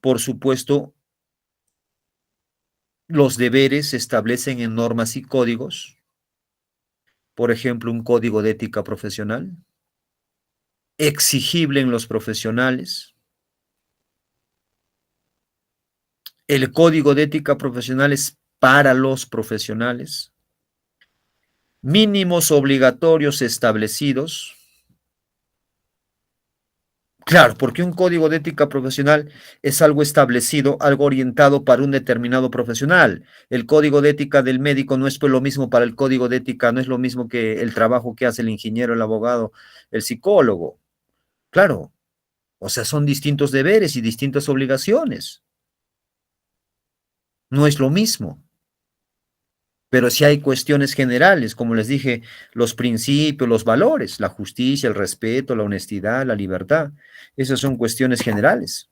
por supuesto, los deberes se establecen en normas y códigos, por ejemplo, un código de ética profesional, exigible en los profesionales. El código de ética profesional es para los profesionales. Mínimos obligatorios establecidos. Claro, porque un código de ética profesional es algo establecido, algo orientado para un determinado profesional. El código de ética del médico no es pues lo mismo para el código de ética, no es lo mismo que el trabajo que hace el ingeniero, el abogado, el psicólogo. Claro, O sea, son distintos deberes y distintas obligaciones. No es lo mismo. Pero sí hay cuestiones generales, como les dije, los principios, los valores, la justicia, el respeto, la honestidad, la libertad. Esas son cuestiones generales.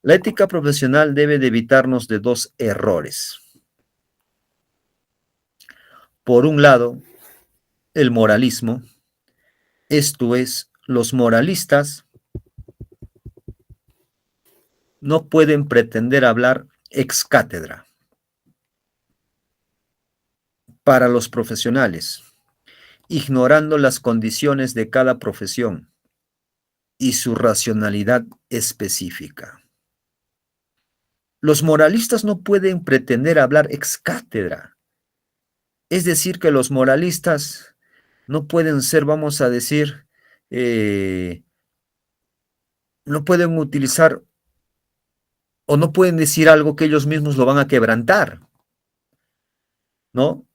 La ética profesional debe de evitarnos de dos errores. Por un lado, el moralismo, esto es, los moralistas no pueden pretender hablar ex cátedra para los profesionales, ignorando las condiciones de cada profesión y su racionalidad específica. Los moralistas no pueden pretender hablar ex cátedra. Es decir, que los moralistas no pueden ser, vamos a decir, no pueden utilizar o no pueden decir algo que ellos mismos lo van a quebrantar, ¿no?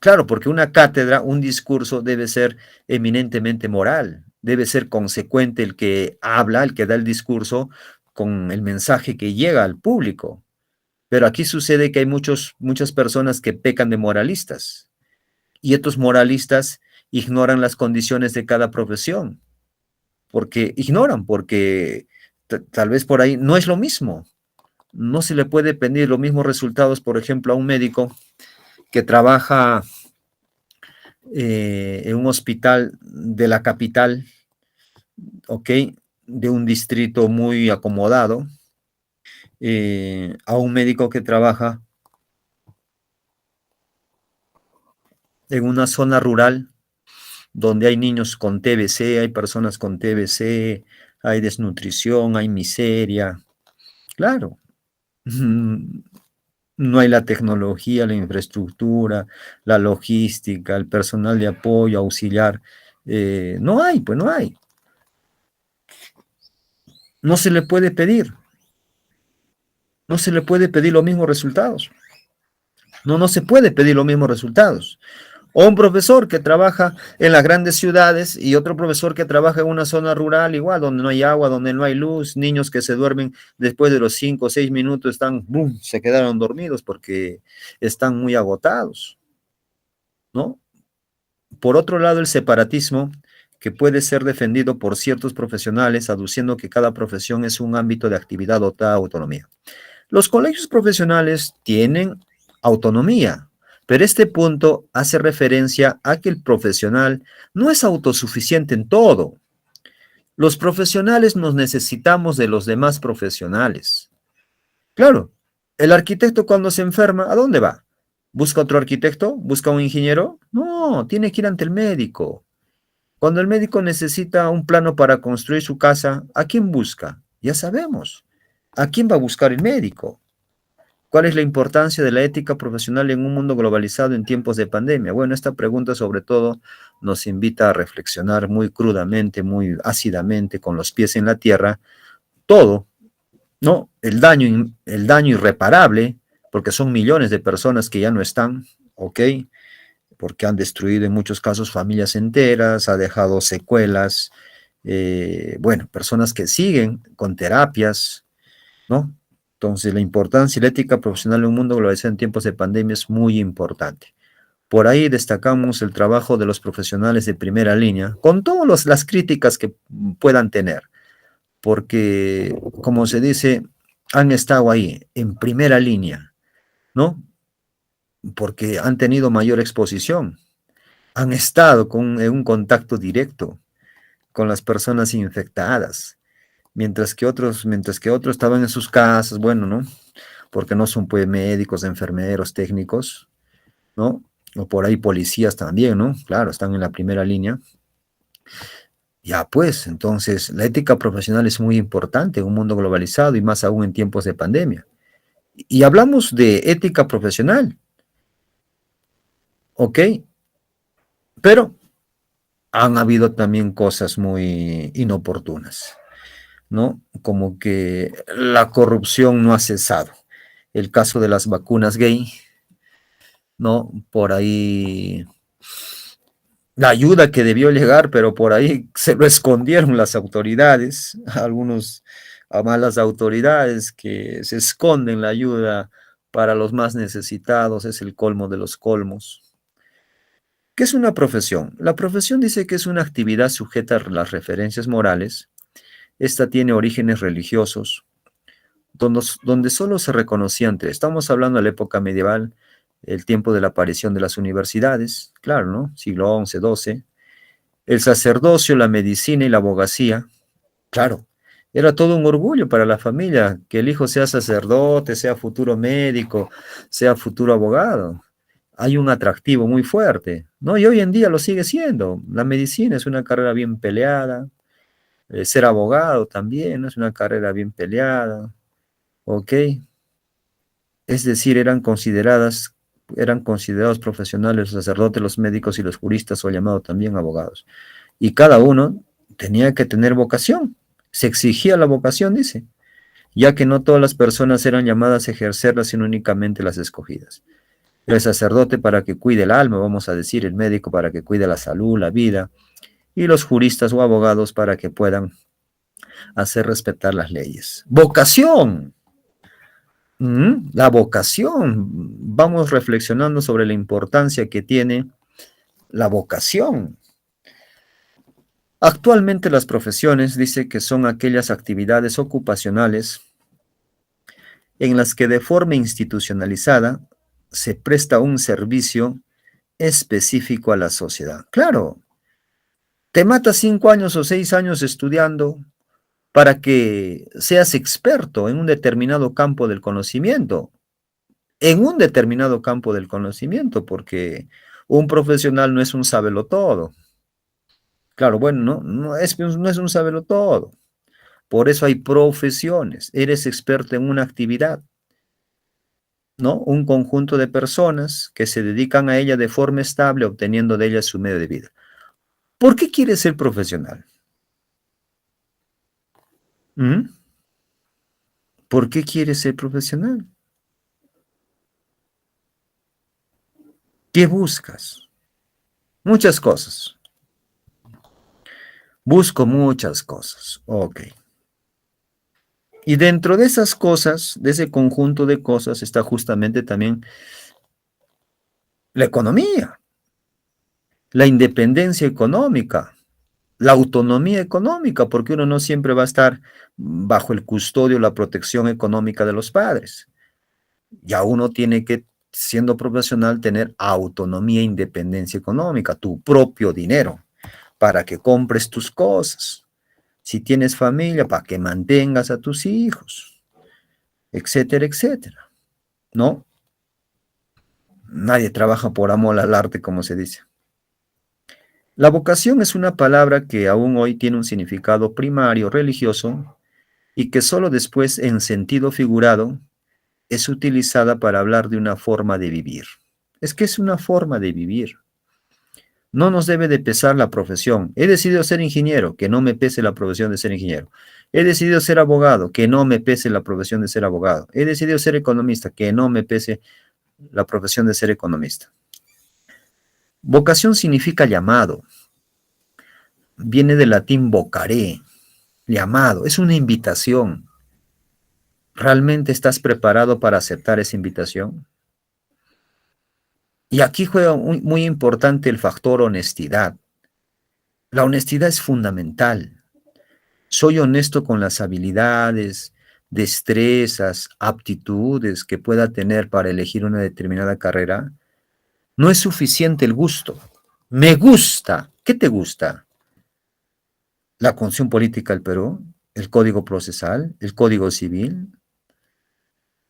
Claro, porque una cátedra, un discurso debe ser eminentemente moral, debe ser consecuente el que habla, el que da el discurso con el mensaje que llega al público. Pero aquí sucede que hay muchas personas que pecan de moralistas y estos moralistas ignoran las condiciones de cada profesión, porque ignoran, porque tal vez por ahí no es lo mismo. No se le puede pedir los mismos resultados, por ejemplo, a un médico que trabaja en un hospital de la capital, ¿ok? De un distrito muy acomodado, a un médico que trabaja en una zona rural donde hay niños con TBC, hay personas con TBC, hay desnutrición, hay miseria. Claro, no hay la tecnología, la infraestructura, la logística, el personal de apoyo, auxiliar. No hay, pues no hay. No se le puede pedir. No se le puede pedir los mismos resultados. No se puede pedir los mismos resultados. O un profesor que trabaja en las grandes ciudades y otro profesor que trabaja en una zona rural igual, donde no hay agua, donde no hay luz, niños que se duermen después de los 5 o 6 minutos están, ¡bum!, se quedaron dormidos porque están muy agotados, ¿no? Por otro lado, el separatismo, que puede ser defendido por ciertos profesionales, aduciendo que cada profesión es un ámbito de actividad dotada de autonomía. Los colegios profesionales tienen autonomía, pero este punto hace referencia a que el profesional no es autosuficiente en todo. Los profesionales nos necesitamos de los demás profesionales. Claro, el arquitecto cuando se enferma, ¿a dónde va? ¿Busca otro arquitecto? ¿Busca un ingeniero? No, tiene que ir ante el médico. Cuando el médico necesita un plano para construir su casa, ¿a quién busca? Ya sabemos. ¿A quién va a buscar el médico? ¿Cuál es la importancia de la ética profesional en un mundo globalizado en tiempos de pandemia? Bueno, esta pregunta sobre todo nos invita a reflexionar muy crudamente, muy ácidamente, con los pies en la tierra, todo, ¿no? El daño irreparable, porque son millones de personas que ya no están, ¿ok? Porque han destruido en muchos casos familias enteras, ha dejado secuelas, bueno, personas que siguen con terapias, ¿no? Entonces, la importancia y la ética profesional en un mundo globalizado en tiempos de pandemia es muy importante. Por ahí destacamos el trabajo de los profesionales de primera línea, con todas las críticas que puedan tener, porque, como se dice, han estado ahí, en primera línea, ¿no? Porque han tenido mayor exposición, han estado en un contacto directo con las personas infectadas, mientras que otros estaban en sus casas, bueno, ¿no? Porque no son pues médicos, enfermeros, técnicos, ¿no? O por ahí policías también, ¿no? Claro, están en la primera línea. Ya pues, entonces la ética profesional es muy importante en un mundo globalizado y más aún en tiempos de pandemia. Y hablamos de ética profesional, ¿ok? Pero han habido también cosas muy inoportunas, ¿no? Como que la corrupción no ha cesado. El caso de las vacunas gay, ¿no? Por ahí la ayuda que debió llegar, pero por ahí se lo escondieron las autoridades, algunos a malas autoridades que se esconden la ayuda para los más necesitados, es el colmo de los colmos. ¿Qué es una profesión? La profesión dice que es una actividad sujeta a las referencias morales. Esta tiene orígenes religiosos, donde solo se reconocían tres. Estamos hablando de la época medieval, el tiempo de la aparición de las universidades, claro, ¿no? Siglo XI, XII. El sacerdocio, la medicina y la abogacía, claro, era todo un orgullo para la familia que el hijo sea sacerdote, sea futuro médico, sea futuro abogado. Hay un atractivo muy fuerte, ¿no? Y hoy en día lo sigue siendo. La medicina es una carrera bien peleada, ser abogado también, ¿no? Es una carrera bien peleada, ¿ok? Es decir, eran considerados profesionales los sacerdotes, los médicos y los juristas, o llamados también abogados. Y cada uno tenía que tener vocación. Se exigía la vocación, dice, ya que no todas las personas eran llamadas a ejercerla, sino únicamente las escogidas. El sacerdote para que cuide el alma, vamos a decir, el médico para que cuide la salud, la vida, y los juristas o abogados para que puedan hacer respetar las leyes. Vocación. La vocación. Vamos reflexionando sobre la importancia que tiene la vocación. Actualmente las profesiones dice que son aquellas actividades ocupacionales en las que de forma institucionalizada se presta un servicio específico a la sociedad. Claro, te matas 5 años o 6 años estudiando para que seas experto en un determinado campo del conocimiento, porque un profesional no es un sabelotodo. Claro, bueno, no es un sabelotodo. Por eso hay profesiones. Eres experto en una actividad, ¿no? Un conjunto de personas que se dedican a ella de forma estable, obteniendo de ella su medio de vida. ¿Por qué quieres ser profesional? ¿Mm? ¿Por qué quieres ser profesional? ¿Qué buscas? Muchas cosas. Busco muchas cosas. Ok. Y dentro de esas cosas, de ese conjunto de cosas, está justamente también la economía, la independencia económica, la autonomía económica, porque uno no siempre va a estar bajo el custodio, la protección económica de los padres. Ya uno tiene que, siendo profesional, tener autonomía e independencia económica, tu propio dinero, para que compres tus cosas. Si tienes familia, para que mantengas a tus hijos, etcétera, etcétera, ¿no? Nadie trabaja por amor al arte, como se dice. La vocación es una palabra que aún hoy tiene un significado primario religioso y que solo después, en sentido figurado, es utilizada para hablar de una forma de vivir. Es que es una forma de vivir. No nos debe de pesar la profesión. He decidido ser ingeniero, que no me pese la profesión de ser ingeniero. He decidido ser abogado, que no me pese la profesión de ser abogado. He decidido ser economista, que no me pese la profesión de ser economista. Vocación significa llamado. Viene del latín vocare, llamado. Es una invitación. ¿Realmente estás preparado para aceptar esa invitación? Y aquí juega muy, muy importante el factor honestidad. La honestidad es fundamental. Soy honesto con las habilidades, destrezas, aptitudes que pueda tener para elegir una determinada carrera. No es suficiente el gusto. Me gusta. ¿Qué te gusta? La Constitución Política del Perú, el Código Procesal, el Código Civil.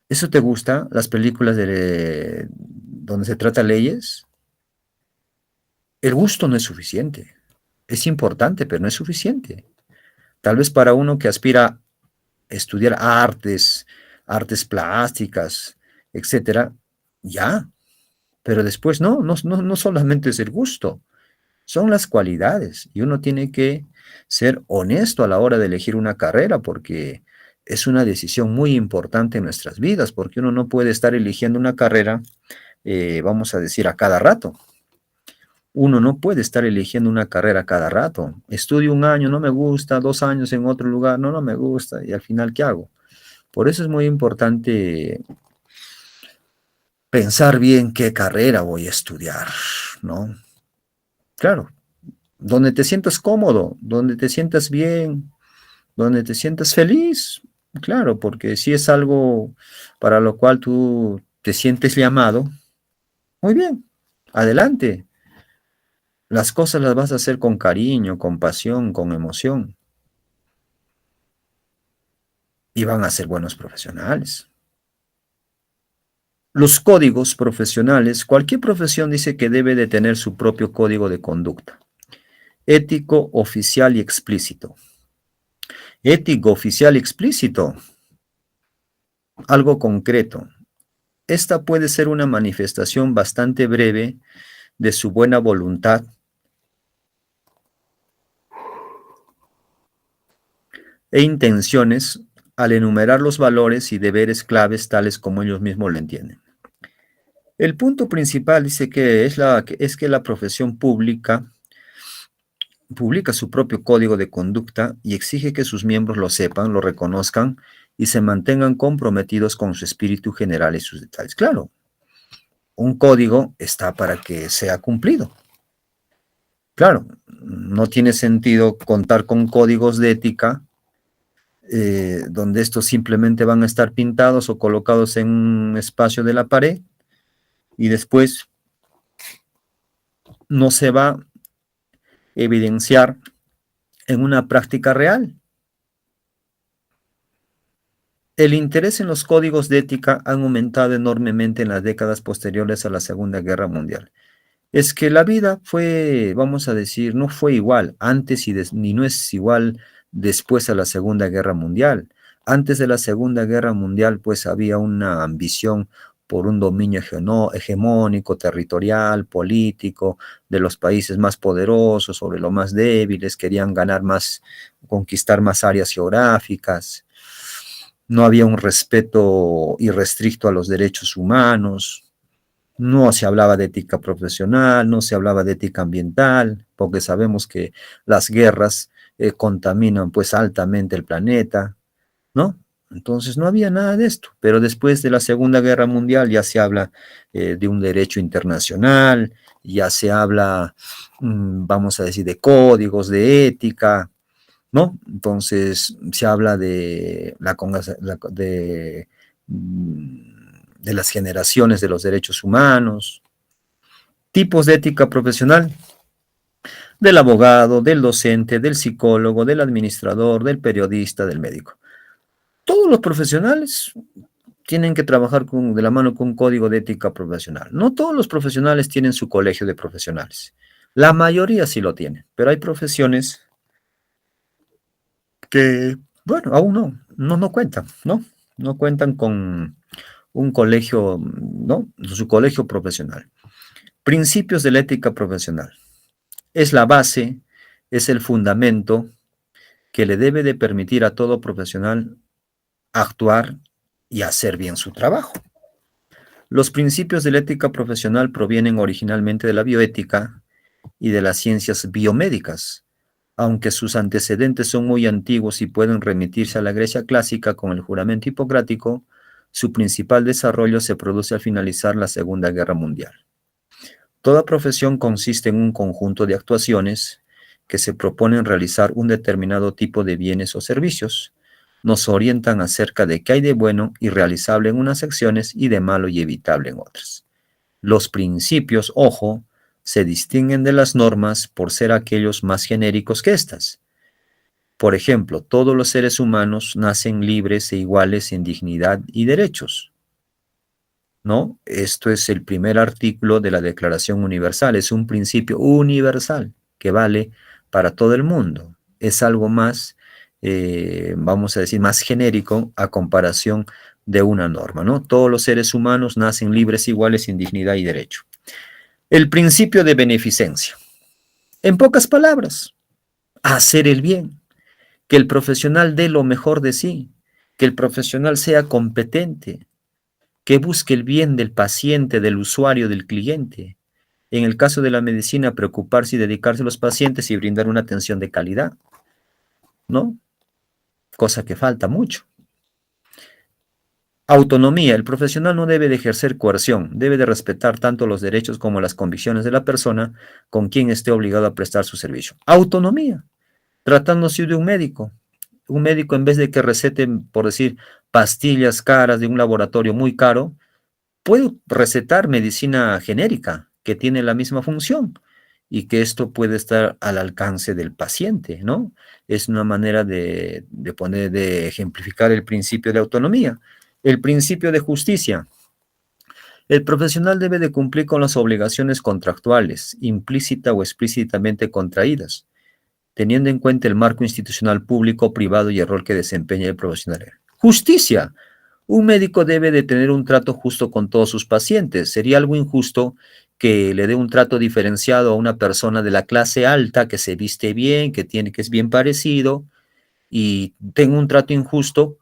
¿Eso te gusta? Las películas donde se trata leyes. El gusto no es suficiente. Es importante, pero no es suficiente. Tal vez para uno que aspira a estudiar artes plásticas, etcétera, ya. Pero después no solamente es el gusto, son las cualidades. Y uno tiene que ser honesto a la hora de elegir una carrera, porque es una decisión muy importante en nuestras vidas, porque uno no puede estar eligiendo una carrera, vamos a decir, a cada rato. Uno no puede estar eligiendo una carrera cada rato. Estudio un año, no me gusta, 2 años en otro lugar, no, no me gusta, y al final, ¿qué hago? Por eso es muy importante pensar bien qué carrera voy a estudiar, ¿no? Claro, donde te sientas cómodo, donde te sientas bien, donde te sientas feliz, claro, porque si es algo para lo cual tú te sientes llamado, muy bien, adelante. Las cosas las vas a hacer con cariño, con pasión, con emoción, y van a ser buenos profesionales. Los códigos profesionales, cualquier profesión dice que debe de tener su propio código de conducta, ético, oficial y explícito. Ético, oficial y explícito, algo concreto. Esta puede ser una manifestación bastante breve de su buena voluntad e intenciones al enumerar los valores y deberes claves tales como ellos mismos lo entienden. El punto principal dice que es que la profesión pública publica su propio código de conducta y exige que sus miembros lo sepan, lo reconozcan y se mantengan comprometidos con su espíritu general y sus detalles. Claro, un código está para que sea cumplido. Claro, no tiene sentido contar con códigos de ética donde estos simplemente van a estar pintados o colocados en un espacio de la pared y después no se va a evidenciar en una práctica real. El interés en los códigos de ética han aumentado enormemente en las décadas posteriores a la Segunda Guerra Mundial. Es que la vida fue, vamos a decir, no fue igual antes ni no es igual después a la Segunda Guerra Mundial. Antes de la Segunda Guerra Mundial, pues había una ambición por un dominio hegemónico, territorial, político, de los países más poderosos sobre los más débiles, querían ganar más, conquistar más áreas geográficas. No había un respeto irrestricto a los derechos humanos, no se hablaba de ética profesional, no se hablaba de ética ambiental, porque sabemos que las guerras contaminan pues altamente el planeta, ¿no? Entonces no había nada de esto, pero después de la Segunda Guerra Mundial ya se habla de un derecho internacional, ya se habla, vamos a decir, de códigos de ética, ¿no? Entonces se habla de las generaciones de los derechos humanos, tipos de ética profesional, del abogado, del docente, del psicólogo, del administrador, del periodista, del médico. Todos los profesionales tienen que trabajar de la mano con un código de ética profesional. No todos los profesionales tienen su colegio de profesionales. La mayoría sí lo tienen, pero hay profesiones que, bueno, aún no cuentan, ¿no? No cuentan con un colegio, ¿no? Su colegio profesional. Principios de la ética profesional. Es la base, es el fundamento que le debe de permitir a todo profesional actuar y hacer bien su trabajo. Los principios de la ética profesional provienen originalmente de la bioética y de las ciencias biomédicas, aunque sus antecedentes son muy antiguos y pueden remitirse a la Grecia clásica con el juramento hipocrático. Su principal desarrollo se produce al finalizar la Segunda Guerra Mundial. Toda profesión consiste en un conjunto de actuaciones que se proponen realizar un determinado tipo de bienes o servicios. Nos orientan acerca de qué hay de bueno y realizable en unas acciones y de malo y evitable en otras. Los principios, ojo, se distinguen de las normas por ser aquellos más genéricos que éstas. Por ejemplo, todos los seres humanos nacen libres e iguales en dignidad y derechos, ¿no? Esto es el primer artículo de la Declaración Universal, es un principio universal que vale para todo el mundo. Es algo más, vamos a decir, más genérico a comparación de una norma, ¿no? Todos los seres humanos nacen libres, iguales en dignidad y derecho. El principio de beneficencia. En pocas palabras, hacer el bien, que el profesional dé lo mejor de sí, que el profesional sea competente, que busque el bien del paciente, del usuario, del cliente, En el caso de la medicina, preocuparse y dedicarse a los pacientes y brindar una atención de calidad, ¿no? Cosa que falta mucho. Autonomía. El profesional no debe de ejercer coerción, debe de respetar tanto los derechos como las convicciones de la persona con quien esté obligado a prestar su servicio. Autonomía. Tratándose de un médico. Un médico, en vez de que recete, por decir, pastillas caras de un laboratorio muy caro, puede recetar medicina genérica que tiene la misma función y que esto puede estar al alcance del paciente, ¿no? Es una manera de ejemplificar el principio de autonomía. El principio de justicia. El profesional debe de cumplir con las obligaciones contractuales, implícita o explícitamente contraídas, teniendo en cuenta el marco institucional público, privado y el rol que desempeña el profesional. Justicia. Un médico debe de tener un trato justo con todos sus pacientes. Sería algo injusto que le dé un trato diferenciado a una persona de la clase alta que se viste bien, que es bien parecido, y tenga un trato injusto,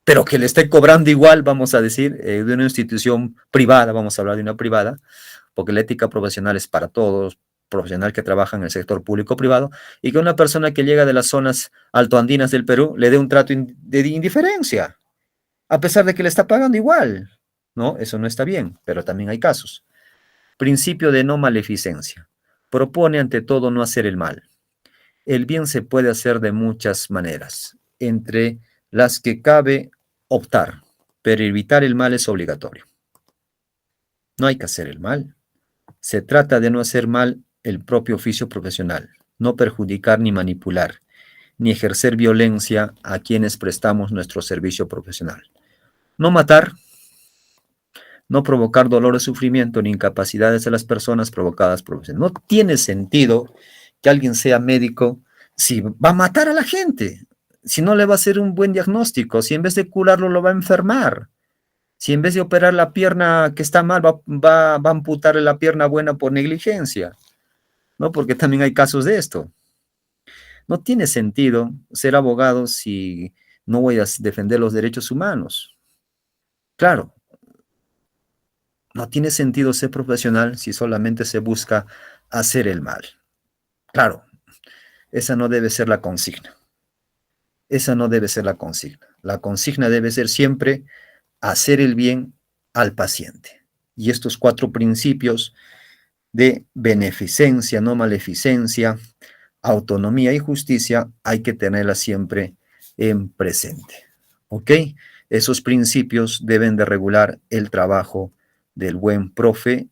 pero que le esté cobrando igual, vamos a decir, de una institución privada, vamos a hablar de una privada, porque la ética profesional es para todos, profesional que trabaja en el sector público-privado, y que una persona que llega de las zonas altoandinas del Perú le dé un trato de indiferencia, a pesar de que le está pagando igual, ¿no? Eso no está bien, pero también hay casos. Principio de no maleficencia. Propone ante todo no hacer el mal. El bien se puede hacer de muchas maneras, entre las que cabe optar, pero evitar el mal es obligatorio. No hay que hacer el mal. Se trata de no hacer mal el propio oficio profesional, no perjudicar ni manipular, ni ejercer violencia a quienes prestamos nuestro servicio profesional. No matar, no provocar dolor o sufrimiento ni incapacidades a las personas provocadas por usted. No tiene sentido que alguien sea médico si va a matar a la gente, si no le va a hacer un buen diagnóstico, si en vez de curarlo lo va a enfermar, si en vez de operar la pierna que está mal va a amputarle la pierna buena por negligencia, ¿no? Porque también hay casos de esto. No tiene sentido ser abogado si no voy a defender los derechos humanos. Claro, no tiene sentido ser profesional si solamente se busca hacer el mal. Claro, esa no debe ser la consigna. Esa no debe ser la consigna. La consigna debe ser siempre hacer el bien al paciente. Y estos 4 principios de beneficencia, no maleficencia, autonomía y justicia hay que tenerlas siempre en presente. ¿Ok? Esos principios deben de regular el trabajo del buen profe